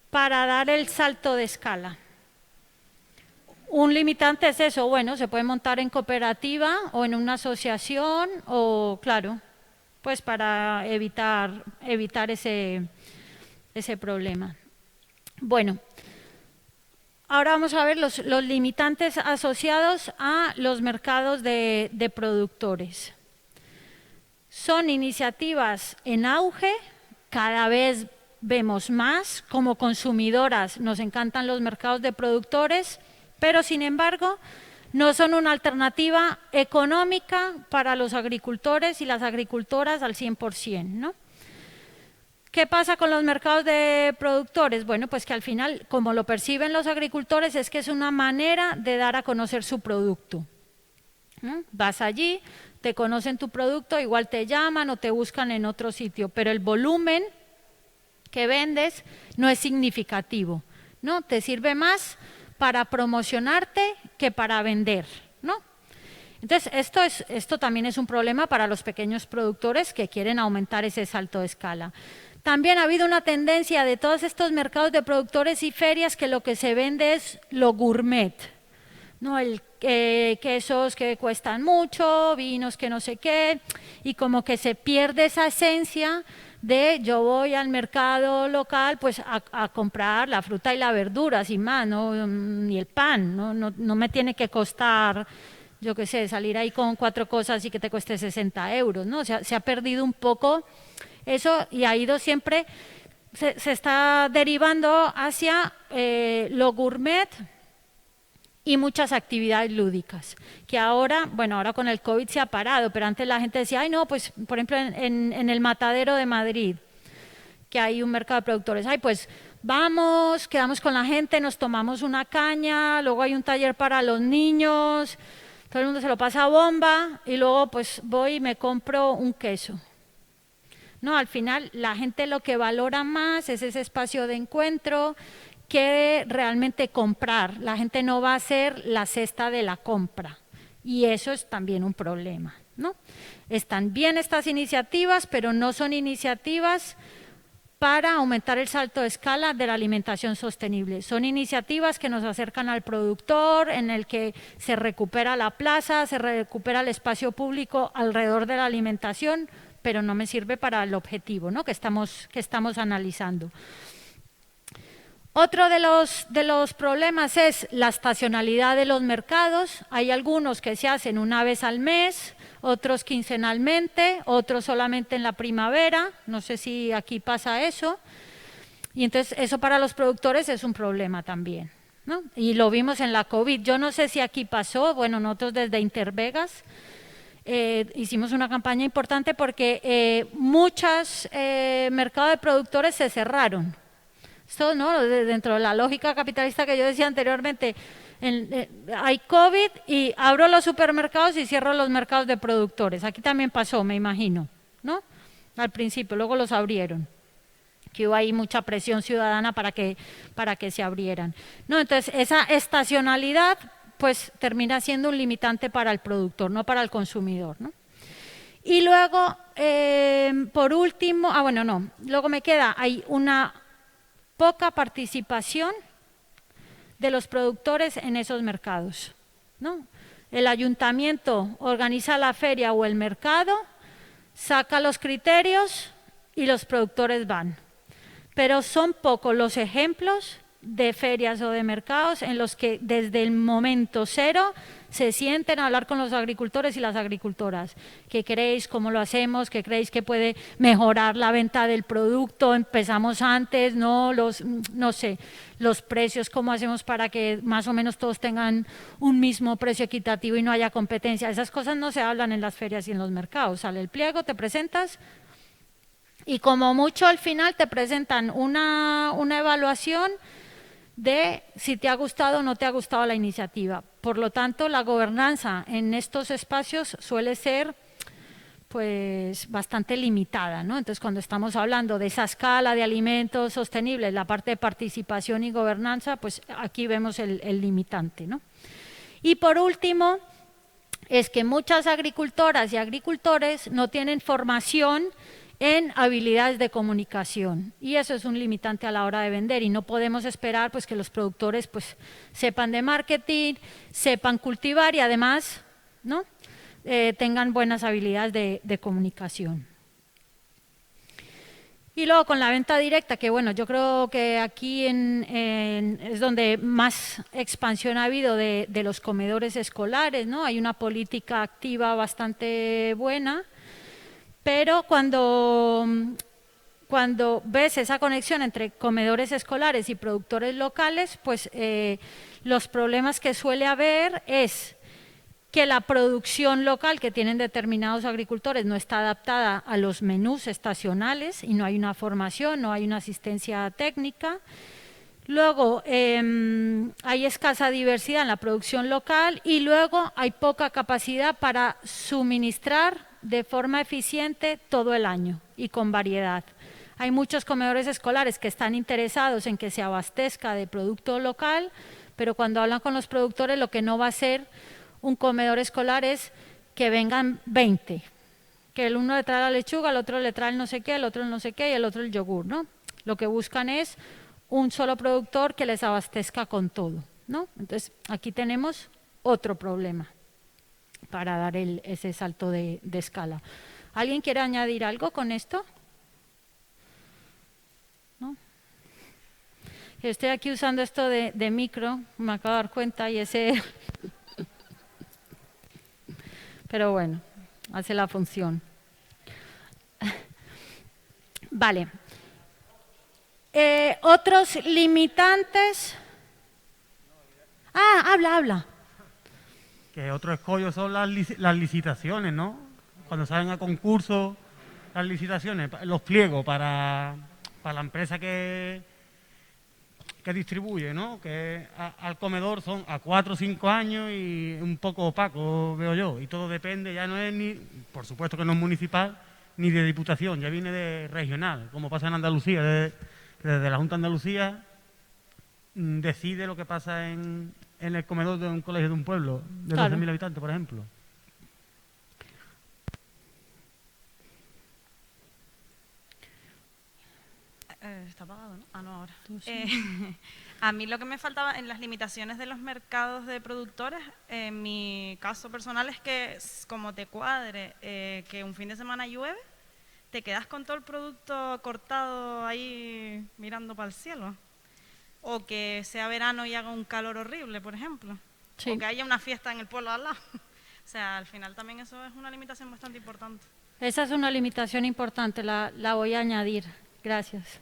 para dar el salto de escala. un limitante es eso, bueno, se puede montar en cooperativa o en una asociación o, claro, pues para evitar ese problema. Bueno, ahora vamos a ver los limitantes asociados a los mercados de productores. Son iniciativas en auge, cada vez vemos más, como consumidoras nos encantan los mercados de productores, pero sin embargo no son una alternativa económica para los agricultores y las agricultoras al 100%, ¿no? ¿Qué pasa con los mercados de productores? Bueno, pues que al final, como lo perciben los agricultores, es que es una manera de dar a conocer su producto. Vas allí, te conocen tu producto, igual te llaman o te buscan en otro sitio, pero el volumen que vendes no es significativo, ¿no? Te sirve más para promocionarte que para vender, ¿no? Entonces, esto también es un problema para los pequeños productores que quieren aumentar ese salto de escala. También ha habido una tendencia de todos estos mercados de productores y ferias que lo que se vende es lo gourmet, ¿no? Quesos que cuestan mucho, vinos que no sé qué, y como que se pierde esa esencia de yo voy al mercado local pues a comprar la fruta y la verdura, sin más, ¿no? Ni el pan, no me tiene que costar, yo qué sé, salir ahí con 4 cosas y que te cueste 60 euros, ¿no? O sea, se ha perdido un poco eso y ha ido siempre, se está derivando hacia lo gourmet y muchas actividades lúdicas, que ahora, bueno, ahora con el COVID se ha parado, pero antes la gente decía, ay no, pues por ejemplo en el Matadero de Madrid, que hay un mercado de productores, ay pues vamos, quedamos con la gente, nos tomamos una caña, luego hay un taller para los niños, todo el mundo se lo pasa a bomba y luego pues voy y me compro un queso. No, al final la gente lo que valora más es ese espacio de encuentro, que realmente comprar. La gente no va a hacer la cesta de la compra y eso es también un problema, ¿no? Están bien estas iniciativas, pero no son iniciativas para aumentar el salto de escala de la alimentación sostenible. Son iniciativas que nos acercan al productor, en el que se recupera la plaza, se recupera el espacio público alrededor de la alimentación, pero no me sirve para el objetivo, ¿no? que estamos analizando. Otro de los problemas es la estacionalidad de los mercados. Hay algunos que se hacen una vez al mes, otros quincenalmente, otros solamente en la primavera. No sé si aquí pasa eso. Y entonces eso para los productores es un problema también, ¿no? Y lo vimos en la COVID. Yo no sé si aquí pasó, bueno, nosotros desde Intervegas hicimos una campaña importante porque muchos mercados de productores se cerraron. Esto, ¿no? Dentro de la lógica capitalista que yo decía anteriormente, hay COVID y abro los supermercados y cierro los mercados de productores. Aquí también pasó, me imagino, ¿no? Al principio, luego los abrieron, que hubo ahí mucha presión ciudadana para que se abrieran, ¿no? Entonces, esa estacionalidad pues termina siendo un limitante para el productor, no para el consumidor, ¿no? Y luego, por último, luego me queda, hay una poca participación de los productores en esos mercados, ¿no? El ayuntamiento organiza la feria o el mercado, saca los criterios y los productores van. Pero son pocos los ejemplos de ferias o de mercados en los que desde el momento cero se sienten a hablar con los agricultores y las agricultoras. ¿Qué creéis? ¿Cómo lo hacemos? ¿Qué creéis que puede mejorar la venta del producto? ¿Empezamos antes? No sé, los precios, ¿cómo hacemos para que más o menos todos tengan un mismo precio equitativo y no haya competencia? Esas cosas no se hablan en las ferias y en los mercados. Sale el pliego, te presentas y como mucho al final te presentan una evaluación de si te ha gustado o no te ha gustado la iniciativa. Por lo tanto, la gobernanza en estos espacios suele ser pues bastante limitada, ¿no? Entonces, cuando estamos hablando de esa escala de alimentos sostenibles, la parte de participación y gobernanza, pues aquí vemos el limitante, ¿no? Y por último, es que muchas agricultoras y agricultores no tienen formación en habilidades de comunicación, y eso es un limitante a la hora de vender, y no podemos esperar pues que los productores pues sepan de marketing, sepan cultivar y además, ¿no?, tengan buenas habilidades de comunicación. Y luego con la venta directa, que bueno, yo creo que aquí es donde más expansión ha habido de los comedores escolares, ¿no? Hay una política activa bastante buena, pero cuando ves esa conexión entre comedores escolares y productores locales, pues los problemas que suele haber es que la producción local que tienen determinados agricultores no está adaptada a los menús estacionales y no hay una formación, no hay una asistencia técnica. Luego hay escasa diversidad en la producción local y luego hay poca capacidad para suministrar de forma eficiente todo el año y con variedad. Hay muchos comedores escolares que están interesados en que se abastezca de producto local, pero cuando hablan con los productores lo que no va a ser un comedor escolar es que vengan 20, que el uno le trae la lechuga, el otro le trae el no sé qué, el otro el no sé qué y el otro el yogur, ¿no? Lo que buscan es un solo productor que les abastezca con todo, ¿no? Entonces, aquí tenemos otro problema para dar ese salto de escala. ¿Alguien quiere añadir algo con esto? ¿No? Estoy aquí usando esto de micro, me acabo de dar cuenta, y ese... Pero bueno, hace la función. Vale. Otros limitantes. Habla. Que otro escollo son las licitaciones, ¿no? Cuando salen a concurso las licitaciones, los pliegos para la empresa que distribuye, ¿no? Que al comedor son a 4 o 5 años y un poco opaco, veo yo. Y todo depende, ya no es ni, por supuesto que no es municipal, ni de diputación, ya viene de regional, como pasa en Andalucía. Desde la Junta de Andalucía decide lo que pasa en el comedor de un colegio de un pueblo de 12.000 habitantes, por ejemplo. Está apagado, ¿no? Ah, no, ahora. A mí lo que me faltaba en las limitaciones de los mercados de productores, en mi caso personal, es que como te cuadre que un fin de semana llueve, te quedas con todo el producto cortado ahí mirando para el cielo. O que sea verano y haga un calor horrible, por ejemplo. Sí. O que haya una fiesta en el pueblo al lado. O sea, al final también eso es una limitación bastante importante. Esa es una limitación importante, la voy a añadir. Gracias.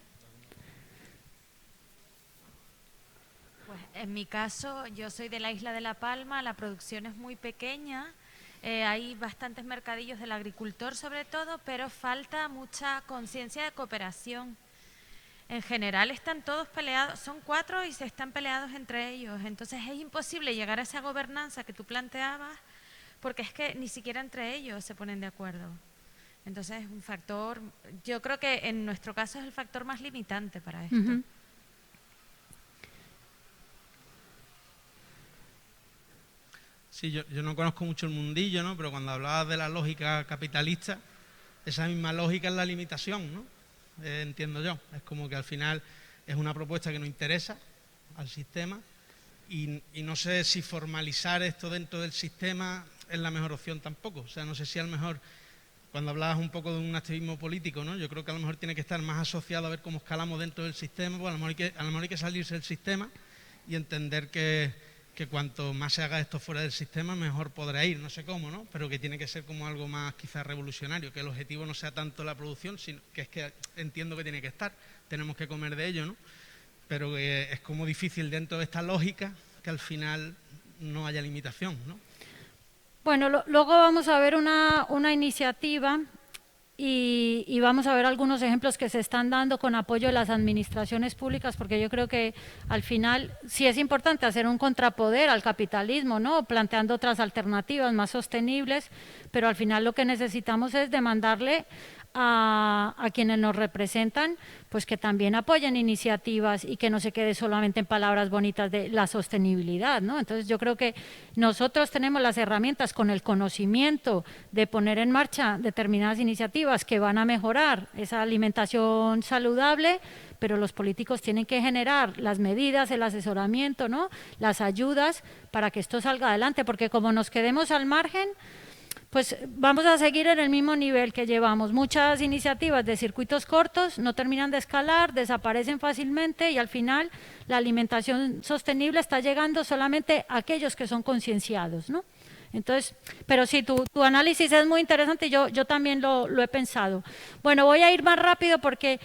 Pues en mi caso, yo soy de la isla de La Palma, la producción es muy pequeña, hay bastantes mercadillos del agricultor sobre todo, pero falta mucha conciencia de cooperación. En general están todos peleados, son 4 y se están peleados entre ellos, entonces es imposible llegar a esa gobernanza que tú planteabas porque es que ni siquiera entre ellos se ponen de acuerdo. Entonces es un factor, yo creo que en nuestro caso es el factor más limitante para esto. Uh-huh. Sí, yo no conozco mucho el mundillo, ¿no? Pero cuando hablabas de la lógica capitalista, esa misma lógica es la limitación, ¿no? Entiendo yo. Es como que al final es una propuesta que no interesa al sistema y no sé si formalizar esto dentro del sistema es la mejor opción tampoco. O sea, no sé si a lo mejor, cuando hablabas un poco de un activismo político, ¿no? Yo creo que a lo mejor tiene que estar más asociado a ver cómo escalamos dentro del sistema, pues a lo mejor hay que salirse del sistema y entender que cuanto más se haga esto fuera del sistema, mejor podrá ir, no sé cómo, ¿no? Pero que tiene que ser como algo más quizás revolucionario, que el objetivo no sea tanto la producción, sino que es que entiendo que tiene que estar, tenemos que comer de ello, ¿no? Pero es como difícil dentro de esta lógica que al final no haya limitación, ¿no? Bueno, luego vamos a ver una iniciativa y vamos a ver algunos ejemplos que se están dando con apoyo de las administraciones públicas, porque yo creo que al final sí es importante hacer un contrapoder al capitalismo, ¿no? Planteando otras alternativas más sostenibles, pero al final lo que necesitamos es demandarle a quienes nos representan, pues que también apoyen iniciativas y que no se quede solamente en palabras bonitas de la sostenibilidad, ¿no? Entonces yo creo que nosotros tenemos las herramientas con el conocimiento de poner en marcha determinadas iniciativas que van a mejorar esa alimentación saludable, pero los políticos tienen que generar las medidas, el asesoramiento, ¿no?, las ayudas para que esto salga adelante, porque como nos quedemos al margen, pues vamos a seguir en el mismo nivel que llevamos. Muchas iniciativas de circuitos cortos no terminan de escalar, desaparecen fácilmente y al final la alimentación sostenible está llegando solamente a aquellos que son concienciados, ¿no? Entonces, pero sí, tu análisis es muy interesante y yo también lo he pensado. Bueno, voy a ir más rápido porque,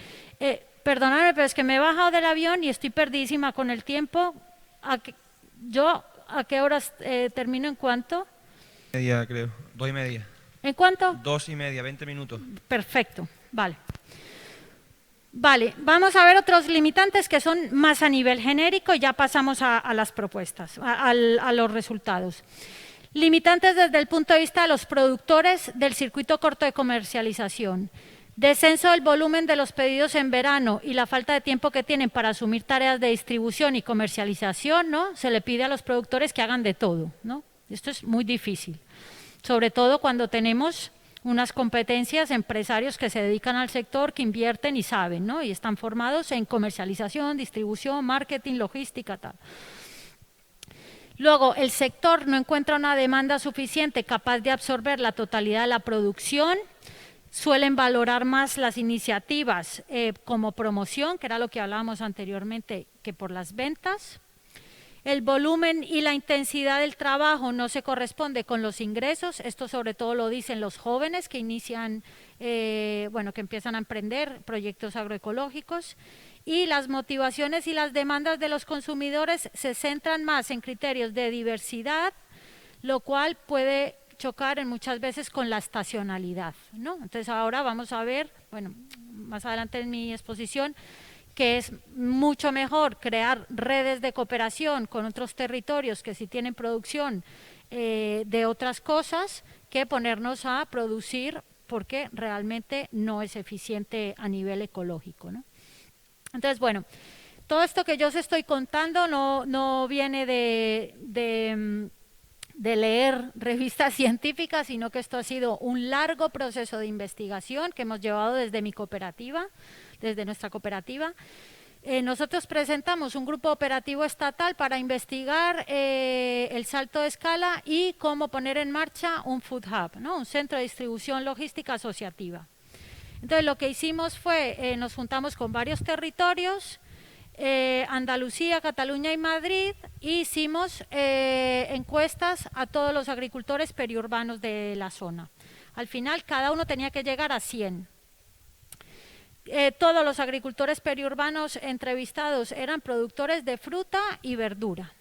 perdóname, pero es que me he bajado del avión y estoy perdidísima con el tiempo. ¿A qué horas termino? ¿En cuánto? Media, creo. 2:30. ¿En cuánto? 2:30, 20 minutos. Perfecto, vale. Vale, vamos a ver otros limitantes que son más a nivel genérico y ya pasamos a las propuestas, a los resultados. Limitantes desde el punto de vista de los productores del circuito corto de comercialización. Descenso del volumen de los pedidos en verano y la falta de tiempo que tienen para asumir tareas de distribución y comercialización, ¿no? Se le pide a los productores que hagan de todo, ¿no? Esto es muy difícil, sobre todo cuando tenemos unas competencias, empresarios que se dedican al sector, que invierten y saben, ¿no? Y están formados en comercialización, distribución, marketing, logística, tal. Luego, el sector no encuentra una demanda suficiente capaz de absorber la totalidad de la producción. Suelen valorar más las iniciativas como promoción, que era lo que hablábamos anteriormente, que por las ventas. El volumen y la intensidad del trabajo no se corresponde con los ingresos. Esto sobre todo lo dicen los jóvenes que inician, que empiezan a emprender proyectos agroecológicos. Y las motivaciones y las demandas de los consumidores se centran más en criterios de diversidad, lo cual puede chocar muchas veces con la estacionalidad, ¿no? Entonces ahora vamos a ver, más adelante en mi exposición, que es mucho mejor crear redes de cooperación con otros territorios que sí tienen producción de otras cosas que ponernos a producir porque realmente no es eficiente a nivel ecológico, ¿no? Entonces, bueno, todo esto que yo os estoy contando no viene de leer revistas científicas, sino que esto ha sido un largo proceso de investigación que hemos llevado desde mi cooperativa, desde nuestra cooperativa. Nosotros presentamos un grupo operativo estatal para investigar el salto de escala y cómo poner en marcha un food hub, ¿no? Un centro de distribución logística asociativa. Entonces lo que hicimos fue, nos juntamos con varios territorios, Andalucía, Cataluña y Madrid, e hicimos encuestas a todos los agricultores periurbanos de la zona. Al final cada uno tenía que llegar a 100. Todos los agricultores periurbanos entrevistados eran productores de fruta y verdura.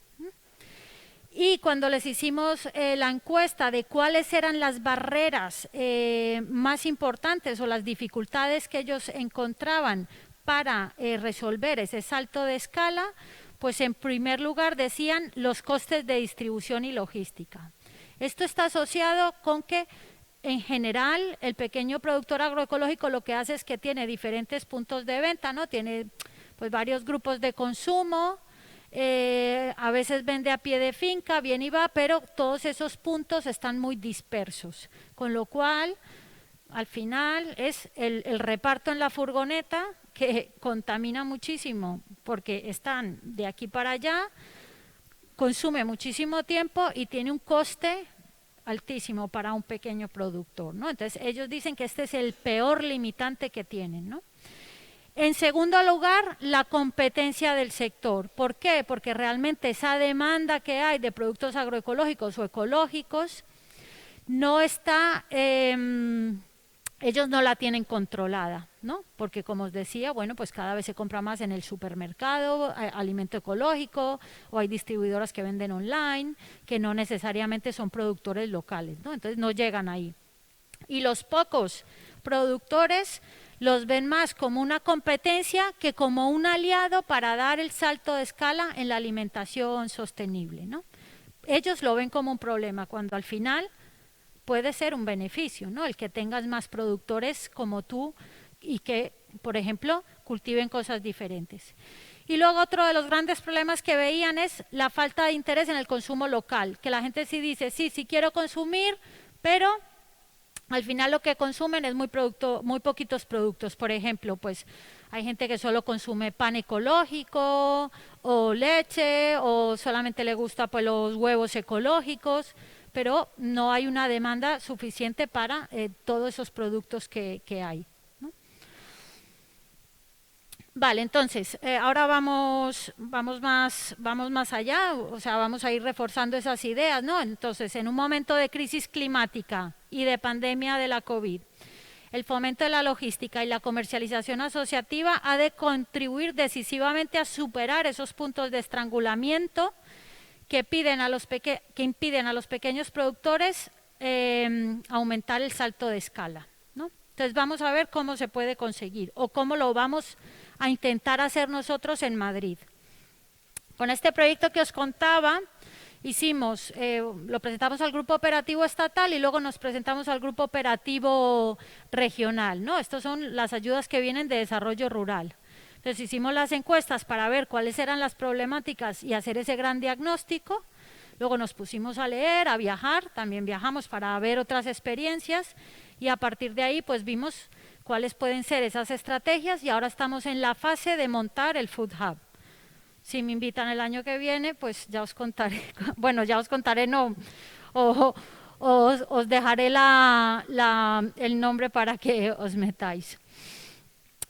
Y cuando les hicimos la encuesta de cuáles eran las barreras más importantes o las dificultades que ellos encontraban para resolver ese salto de escala, pues en primer lugar decían los costes de distribución y logística. Esto está asociado con que en general el pequeño productor agroecológico lo que hace es que tiene diferentes puntos de venta, ¿no? Tiene pues varios grupos de consumo, a veces vende a pie de finca, viene y va, pero todos esos puntos están muy dispersos, con lo cual al final es el reparto en la furgoneta que contamina muchísimo porque están de aquí para allá, consume muchísimo tiempo y tiene un coste altísimo para un pequeño productor, ¿no? Entonces ellos dicen que este es el peor limitante que tienen, ¿no? En segundo lugar, la competencia del sector. ¿Por qué? Porque realmente esa demanda que hay de productos agroecológicos o ecológicos no está, ellos no la tienen controlada, ¿no? Porque como os decía, bueno, pues cada vez se compra más en el supermercado, alimento ecológico, o hay distribuidoras que venden online, que no necesariamente son productores locales, ¿no? Entonces no llegan ahí. Y los pocos productores los ven más como una competencia que como un aliado para dar el salto de escala en la alimentación sostenible, ¿no? Ellos lo ven como un problema, cuando al final puede ser un beneficio, ¿no? El que tengas más productores como tú y que, por ejemplo, cultiven cosas diferentes. Y luego otro de los grandes problemas que veían es la falta de interés en el consumo local, que la gente sí dice, sí quiero consumir, pero al final lo que consumen es muy poquitos productos. Por ejemplo, pues hay gente que solo consume pan ecológico o leche, o solamente le gusta pues los huevos ecológicos, pero no hay una demanda suficiente para todos esos productos que hay, ¿no? Vale, entonces, ahora vamos más allá, o sea, vamos a ir reforzando esas ideas, ¿no? Entonces, en un momento de crisis climática y de pandemia de la COVID, el fomento de la logística y la comercialización asociativa ha de contribuir decisivamente a superar esos puntos de estrangulamiento que impiden a los pequeños productores aumentar el salto de escala, ¿no? Entonces, vamos a ver cómo se puede conseguir o cómo lo vamos a intentar hacer nosotros en Madrid. Con este proyecto que os contaba, lo presentamos al grupo operativo estatal y luego nos presentamos al grupo operativo regional, ¿no? Estas son las ayudas que vienen de desarrollo rural. Entonces hicimos las encuestas para ver cuáles eran las problemáticas y hacer ese gran diagnóstico. Luego nos pusimos a leer, a viajar, también viajamos para ver otras experiencias y a partir de ahí pues vimos cuáles pueden ser esas estrategias y ahora estamos en la fase de montar el Food Hub. Si me invitan el año que viene, pues ya os contaré, bueno, ya os contaré, no, os dejaré el nombre para que os metáis.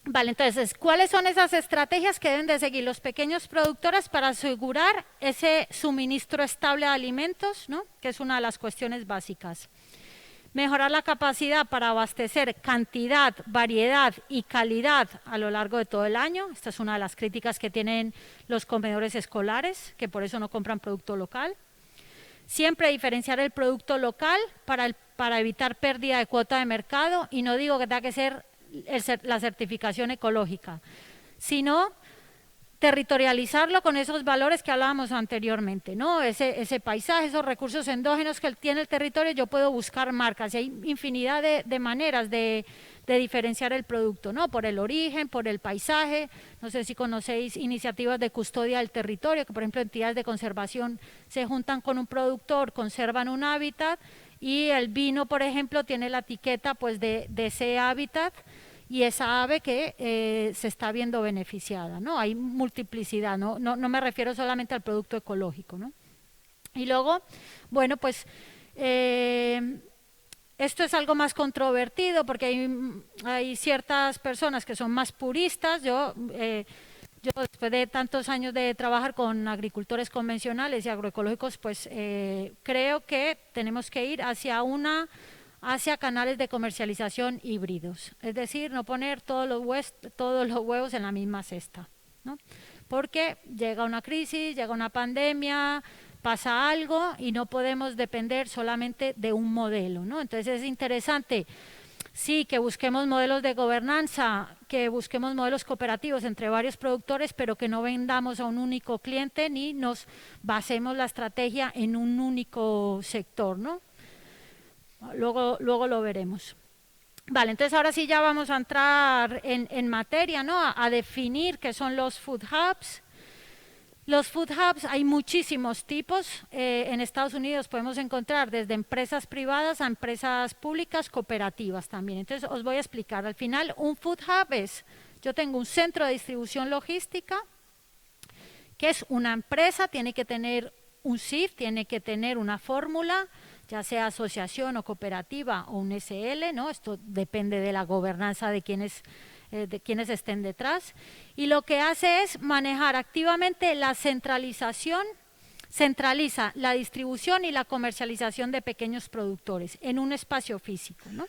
Vale, entonces, ¿cuáles son esas estrategias que deben de seguir los pequeños productores para asegurar ese suministro estable de alimentos, ¿no? Que es una de las cuestiones básicas? Mejorar la capacidad para abastecer cantidad, variedad y calidad a lo largo de todo el año. Esta es una de las críticas que tienen los comedores escolares, que por eso no compran producto local. Siempre diferenciar el producto local para evitar pérdida de cuota de mercado, y no digo que tenga que ser la certificación ecológica, sino territorializarlo con esos valores que hablábamos anteriormente, ¿no? Ese paisaje, esos recursos endógenos que tiene el territorio, yo puedo buscar marcas y hay infinidad de maneras de diferenciar el producto, ¿no? Por el origen, por el paisaje. No sé si conocéis iniciativas de custodia del territorio, que por ejemplo entidades de conservación se juntan con un productor, conservan un hábitat y el vino, por ejemplo, tiene la etiqueta pues de ese hábitat y esa ave que se está viendo beneficiada, ¿no? Hay multiplicidad, no me refiero solamente al producto ecológico, ¿no? Y luego, bueno, pues esto es algo más controvertido porque hay ciertas personas que son más puristas. Yo después de tantos años de trabajar con agricultores convencionales y agroecológicos, pues creo que tenemos que ir hacia canales de comercialización híbridos, es decir, no poner todos los huevos en la misma cesta, ¿no? Porque llega una crisis, llega una pandemia, pasa algo y no podemos depender solamente de un modelo, ¿no? Entonces es interesante, sí, que busquemos modelos de gobernanza, que busquemos modelos cooperativos entre varios productores, pero que no vendamos a un único cliente ni nos basemos la estrategia en un único sector, ¿no? Luego lo veremos. Vale, entonces ahora sí ya vamos a entrar en materia, ¿no? A definir qué son los food hubs. Los food hubs hay muchísimos tipos. En Estados Unidos podemos encontrar desde empresas privadas a empresas públicas, cooperativas también. Entonces os voy a explicar. Al final un food hub yo tengo un centro de distribución logística, que es una empresa, tiene que tener un CIF, tiene que tener una fórmula, ya sea asociación o cooperativa o un SL, ¿no? Esto depende de la gobernanza de quienes estén detrás. Y lo que hace es manejar activamente la centralización, centraliza la distribución y la comercialización de pequeños productores en un espacio físico, ¿no?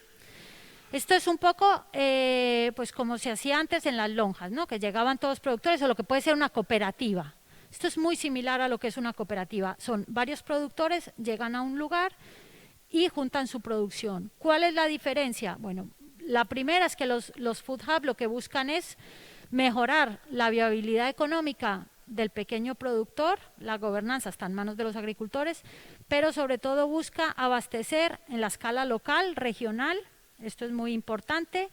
Esto es un poco pues como se hacía antes en las lonjas, ¿no? Que llegaban todos los productores, o lo que puede ser una cooperativa. Esto es muy similar a lo que es una cooperativa. Son varios productores, llegan a un lugar y juntan su producción. ¿Cuál es la diferencia? Bueno, la primera es que los food hub lo que buscan es mejorar la viabilidad económica del pequeño productor, la gobernanza está en manos de los agricultores, pero sobre todo busca abastecer en la escala local, regional, esto es muy importante,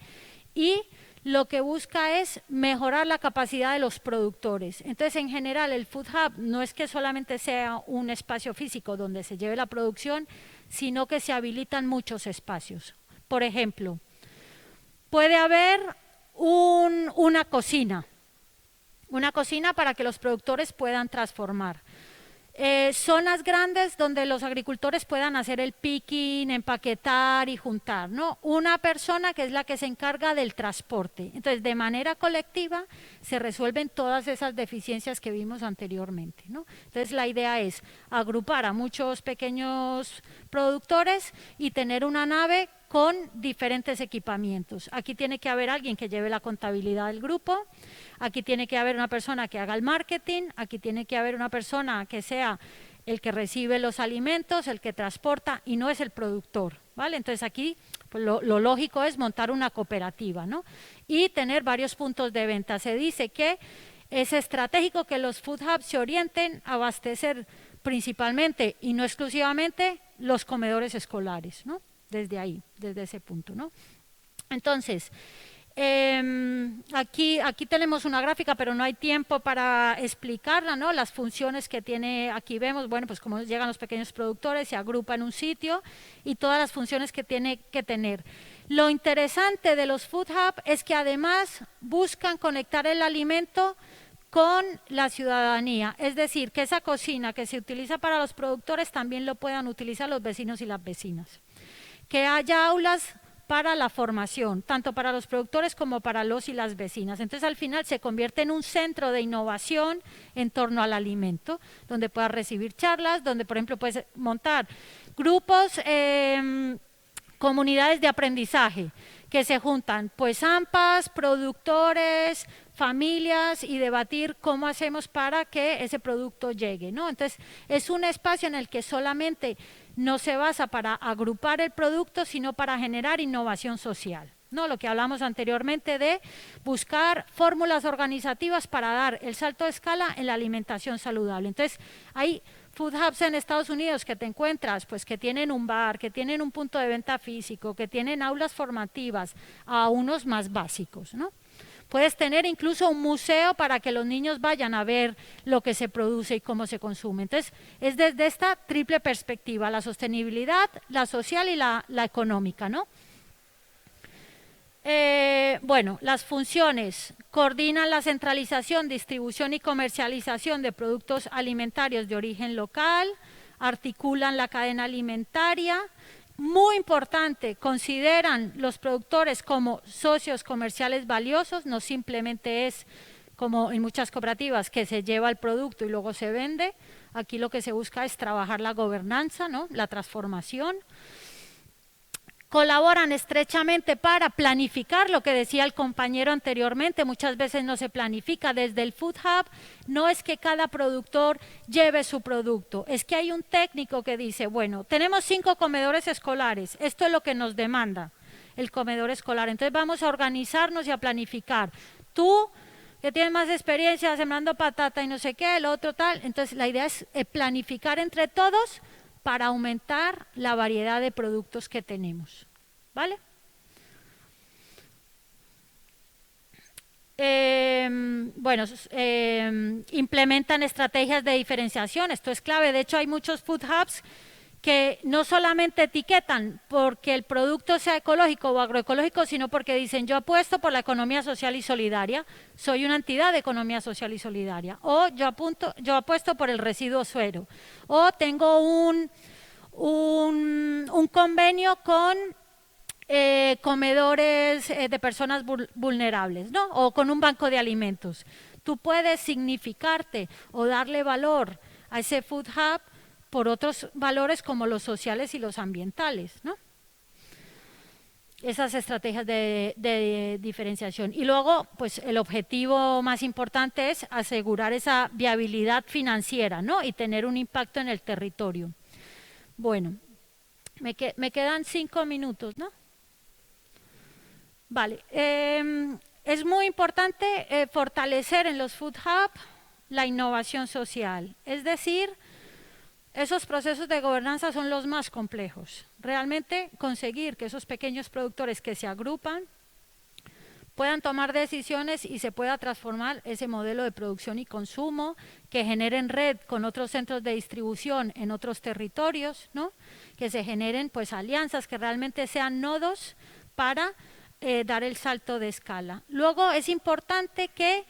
y lo que busca es mejorar la capacidad de los productores. Entonces, en general, el Food Hub no es que solamente sea un espacio físico donde se lleve la producción, sino que se habilitan muchos espacios. Por ejemplo, puede haber una cocina para que los productores puedan transformar. Zonas grandes donde los agricultores puedan hacer el picking, empaquetar y juntar, ¿no? Una persona que es la que se encarga del transporte. Entonces, de manera colectiva se resuelven todas esas deficiencias que vimos anteriormente, ¿no? Entonces, la idea es agrupar a muchos pequeños productores y tener una nave con diferentes equipamientos. Aquí tiene que haber alguien que lleve la contabilidad del grupo, aquí tiene que haber una persona que haga el marketing, aquí tiene que haber una persona que sea el que recibe los alimentos, el que transporta y no es el productor, ¿vale? Entonces aquí pues lo lógico es montar una cooperativa, ¿no? Y tener varios puntos de venta. Se dice que es estratégico que los food hubs se orienten a abastecer principalmente y no exclusivamente los comedores escolares, ¿no? Desde ahí, desde ese punto, ¿no? Entonces, aquí tenemos una gráfica, pero no hay tiempo para explicarla, ¿no? Las funciones que tiene, aquí vemos, bueno, pues cómo llegan los pequeños productores, se agrupa en un sitio y todas las funciones que tiene que tener. Lo interesante de los Food Hub es que además buscan conectar el alimento con la ciudadanía, es decir, que esa cocina que se utiliza para los productores también lo puedan utilizar los vecinos y las vecinas. Que haya aulas para la formación, tanto para los productores como para los y las vecinas. Entonces, al final se convierte en un centro de innovación en torno al alimento, donde puedas recibir charlas, donde, por ejemplo, puedes montar grupos, comunidades de aprendizaje, que se juntan, pues, AMPAs, productores, familias y debatir cómo hacemos para que ese producto llegue, ¿no? Entonces, es un espacio en el que solamente no se basa para agrupar el producto, sino para generar innovación social, ¿no? Lo que hablamos anteriormente de buscar fórmulas organizativas para dar el salto de escala en la alimentación saludable. Entonces, hay food hubs en Estados Unidos que te encuentras, pues que tienen un bar, que tienen un punto de venta físico, que tienen aulas formativas, a unos más básicos, ¿no? Puedes tener incluso un museo para que los niños vayan a ver lo que se produce y cómo se consume. Entonces, es desde esta triple perspectiva, la sostenibilidad, la social y la económica, ¿no? Bueno, las funciones coordinan la centralización, distribución y comercialización de productos alimentarios de origen local, articulan la cadena alimentaria. Muy importante, consideran los productores como socios comerciales valiosos, no simplemente es como en muchas cooperativas que se lleva el producto y luego se vende. Aquí lo que se busca es trabajar la gobernanza, ¿no? La transformación. Colaboran estrechamente para planificar, lo que decía el compañero anteriormente, muchas veces no se planifica. Desde el Food Hub no es que cada productor lleve su producto, es que hay un técnico que dice, bueno, tenemos 5 comedores escolares, esto es lo que nos demanda el comedor escolar, entonces vamos a organizarnos y a planificar. Tú, que tienes más experiencia sembrando patata y no sé qué, el otro tal, entonces la idea es planificar entre todos para aumentar la variedad de productos que tenemos, ¿vale? Bueno, implementan estrategias de diferenciación, esto es clave, de hecho hay muchos food hubs que no solamente etiquetan porque el producto sea ecológico o agroecológico, sino porque dicen yo apuesto por la economía social y solidaria, soy una entidad de economía social y solidaria, o yo apuesto por el residuo cero, o tengo un convenio con comedores de personas vulnerables, ¿no? O con un banco de alimentos. Tú puedes significarte o darle valor a ese food hub por otros valores como los sociales y los ambientales, ¿no? Esas estrategias de diferenciación. Y luego, pues el objetivo más importante es asegurar esa viabilidad financiera, ¿no? Y tener un impacto en el territorio. Bueno, me quedan 5 minutos, ¿no? Vale. Es muy importante fortalecer en los food hub la innovación social. Es decir, esos procesos de gobernanza son los más complejos. Realmente conseguir que esos pequeños productores que se agrupan puedan tomar decisiones y se pueda transformar ese modelo de producción y consumo, que generen red con otros centros de distribución en otros territorios, ¿no? Que se generen pues alianzas que realmente sean nodos para dar el salto de escala. Luego es importante que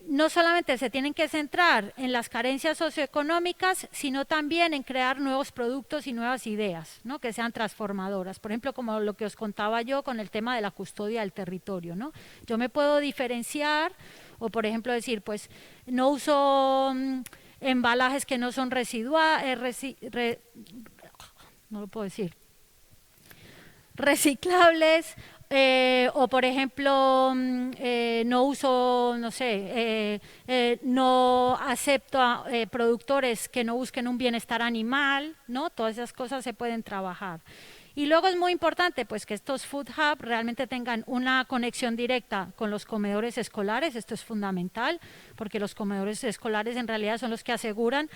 no solamente se tienen que centrar en las carencias socioeconómicas, sino también en crear nuevos productos y nuevas ideas, ¿no? Que sean transformadoras. Por ejemplo, como lo que os contaba yo con el tema de la custodia del territorio, ¿no? Yo me puedo diferenciar o, por ejemplo, decir, pues no uso embalajes que no son no lo puedo decir, reciclables, o por ejemplo no uso, no sé, no acepto productores que no busquen un bienestar animal, ¿no? Todas esas cosas se pueden trabajar. Y luego es muy importante pues que estos food hub realmente tengan una conexión directa con los comedores escolares. Esto es fundamental porque los comedores escolares en realidad son los que aseguran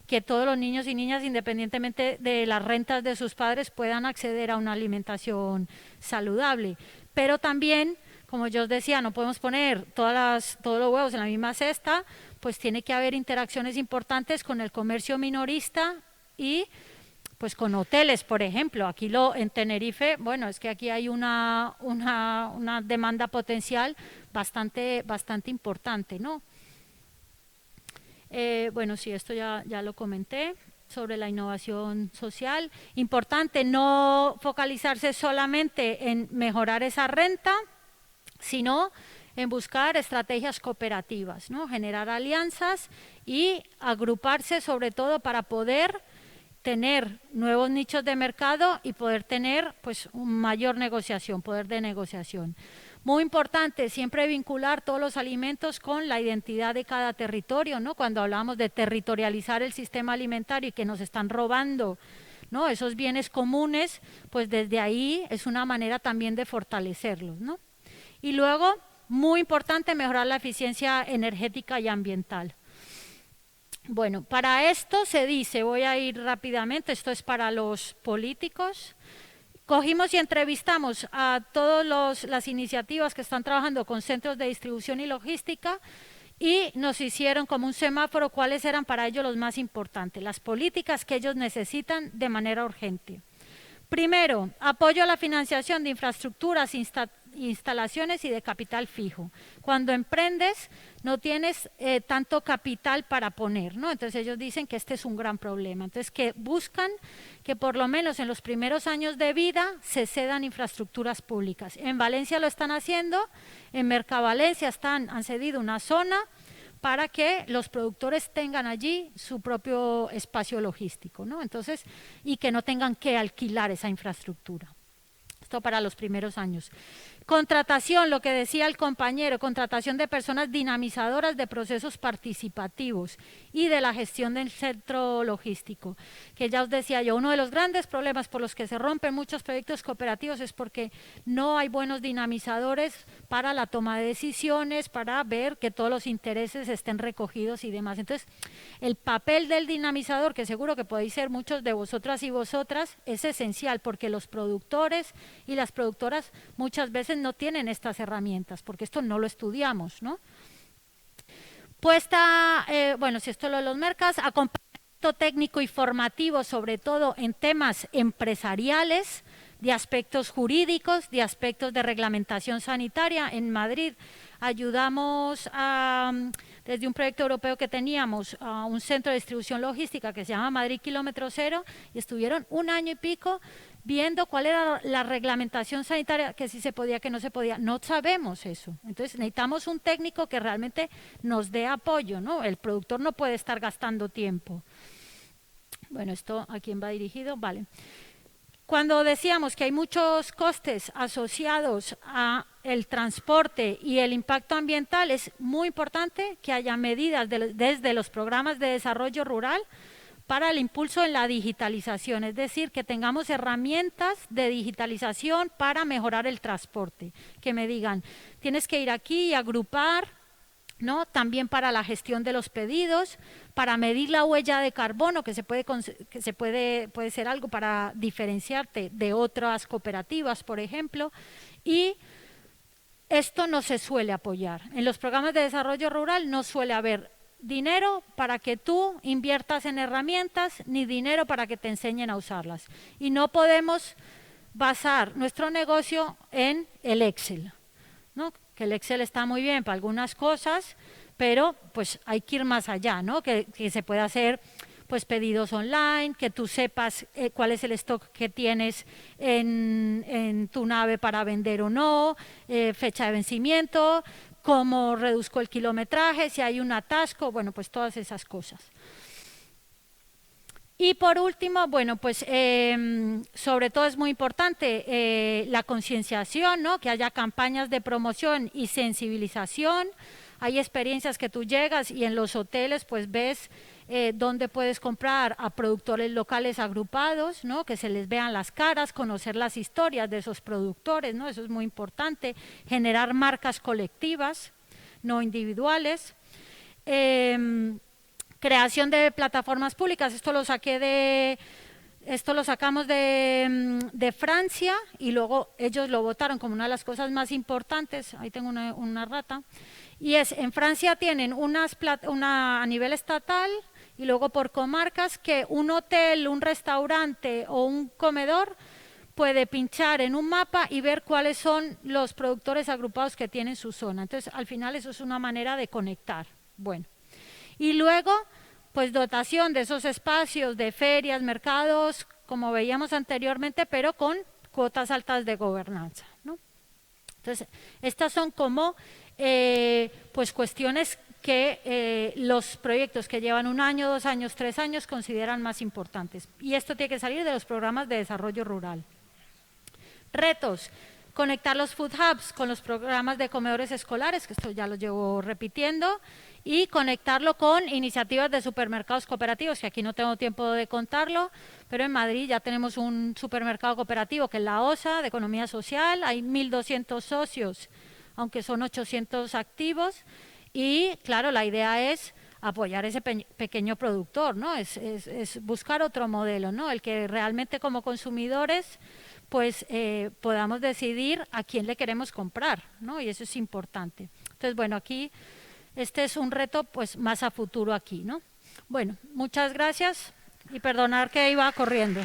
que todos los niños y niñas, independientemente de las rentas de sus padres, puedan acceder a una alimentación saludable. Pero también, como yo os decía, no podemos poner todos los huevos en la misma cesta, pues tiene que haber interacciones importantes con el comercio minorista y pues con hoteles, por ejemplo. Aquí en Tenerife, bueno, es que aquí hay una demanda potencial bastante importante, ¿no? Bueno, sí, esto ya lo comenté sobre la innovación social. Importante no focalizarse solamente en mejorar esa renta, sino en buscar estrategias cooperativas, ¿no? Generar alianzas y agruparse sobre todo para poder tener nuevos nichos de mercado y poder tener pues mayor negociación, poder de negociación. Muy importante siempre vincular todos los alimentos con la identidad de cada territorio, ¿no? Cuando hablamos de territorializar el sistema alimentario y que nos están robando, ¿no? Esos bienes comunes, pues desde ahí es una manera también de fortalecerlos, ¿no? Y luego, muy importante, mejorar la eficiencia energética y ambiental. Bueno, para esto se dice, voy a ir rápidamente, esto es para los políticos. Cogimos y entrevistamos a todas las iniciativas que están trabajando con centros de distribución y logística y nos hicieron como un semáforo cuáles eran para ellos los más importantes, las políticas que ellos necesitan de manera urgente. Primero, apoyo a la financiación de infraestructuras, instalaciones y de capital fijo. Cuando emprendes no tienes tanto capital para poner, ¿no? Entonces ellos dicen que este es un gran problema. Entonces que buscan que por lo menos en los primeros años de vida se cedan infraestructuras públicas. En Valencia lo están haciendo, en Mercavalencia han cedido una zona para que los productores tengan allí su propio espacio logístico, ¿no? Entonces, y que no tengan que alquilar esa infraestructura. Esto para los primeros años. Contratación, lo que decía el compañero, contratación de personas dinamizadoras de procesos participativos y de la gestión del centro logístico, que ya os decía yo, uno de los grandes problemas por los que se rompen muchos proyectos cooperativos es porque no hay buenos dinamizadores para la toma de decisiones, para ver que todos los intereses estén recogidos y demás. Entonces, el papel del dinamizador, que seguro que podéis ser muchos de vosotras y vosotras, es esencial porque los productores y las productoras muchas veces no tienen estas herramientas, porque esto no lo estudiamos, ¿no? Bueno, si esto lo de los mercados, acompañamiento técnico y formativo, sobre todo en temas empresariales, de aspectos jurídicos, de aspectos de reglamentación sanitaria. En Madrid ayudamos desde un proyecto europeo que teníamos a un centro de distribución logística que se llama Madrid Kilómetro Cero y estuvieron 1 año y pico viendo cuál era la reglamentación sanitaria, que sí se podía, que no se podía. No sabemos eso. Entonces necesitamos un técnico que realmente nos dé apoyo, ¿no? El productor no puede estar gastando tiempo. Bueno, ¿esto a quién va dirigido? Vale. Cuando decíamos que hay muchos costes asociados a el transporte y el impacto ambiental, es muy importante que haya medidas desde los programas de desarrollo rural para el impulso en la digitalización, es decir, que tengamos herramientas de digitalización para mejorar el transporte, que me digan, tienes que ir aquí y agrupar ¿no? También para la gestión de los pedidos, para medir la huella de carbono, que puede ser algo para diferenciarte de otras cooperativas, por ejemplo, y esto no se suele apoyar. En los programas de desarrollo rural no suele haber dinero para que tú inviertas en herramientas, ni dinero para que te enseñen a usarlas. Y no podemos basar nuestro negocio en el Excel, ¿no? Que el Excel está muy bien para algunas cosas, pero pues hay que ir más allá, ¿no? Que se pueda hacer pues pedidos online, que tú sepas cuál es el stock que tienes en tu nave para vender o no, fecha de vencimiento, cómo reduzco el kilometraje, si hay un atasco, bueno, pues todas esas cosas. Y por último, bueno, pues sobre todo es muy importante la concienciación, ¿no? Que haya campañas de promoción y sensibilización. Hay experiencias que tú llegas y en los hoteles pues ves dónde puedes comprar a productores locales agrupados, ¿no? Que se les vean las caras, conocer las historias de esos productores, ¿no? Eso es muy importante, generar marcas colectivas, no individuales. Creación de plataformas públicas, esto lo sacamos de Francia y luego ellos lo votaron como una de las cosas más importantes, ahí tengo una rata, y en Francia tienen a nivel estatal y luego por comarcas que un hotel, un restaurante o un comedor puede pinchar en un mapa y ver cuáles son los productores agrupados que tienen su zona. Entonces, al final eso es una manera de conectar. Bueno. Y luego, pues dotación de esos espacios de ferias, mercados, como veíamos anteriormente, pero con cuotas altas de gobernanza, ¿no? Entonces, estas son como pues cuestiones que los proyectos que llevan 1 año, 2 años, 3 años consideran más importantes. Y esto tiene que salir de los programas de desarrollo rural. Retos. Conectar los food hubs con los programas de comedores escolares, que esto ya lo llevo repitiendo, y conectarlo con iniciativas de supermercados cooperativos, que aquí no tengo tiempo de contarlo, pero en Madrid ya tenemos un supermercado cooperativo que es la OSA, de Economía Social, hay 1.200 socios, aunque son 800 activos, y claro, la idea es apoyar ese pequeño productor, ¿no? Es buscar otro modelo, ¿no? El que realmente como consumidores pues podamos decidir a quién le queremos comprar, ¿no? Y eso es importante. Entonces, bueno, aquí este es un reto pues más a futuro aquí, ¿no? Bueno, muchas gracias y perdonar que iba corriendo.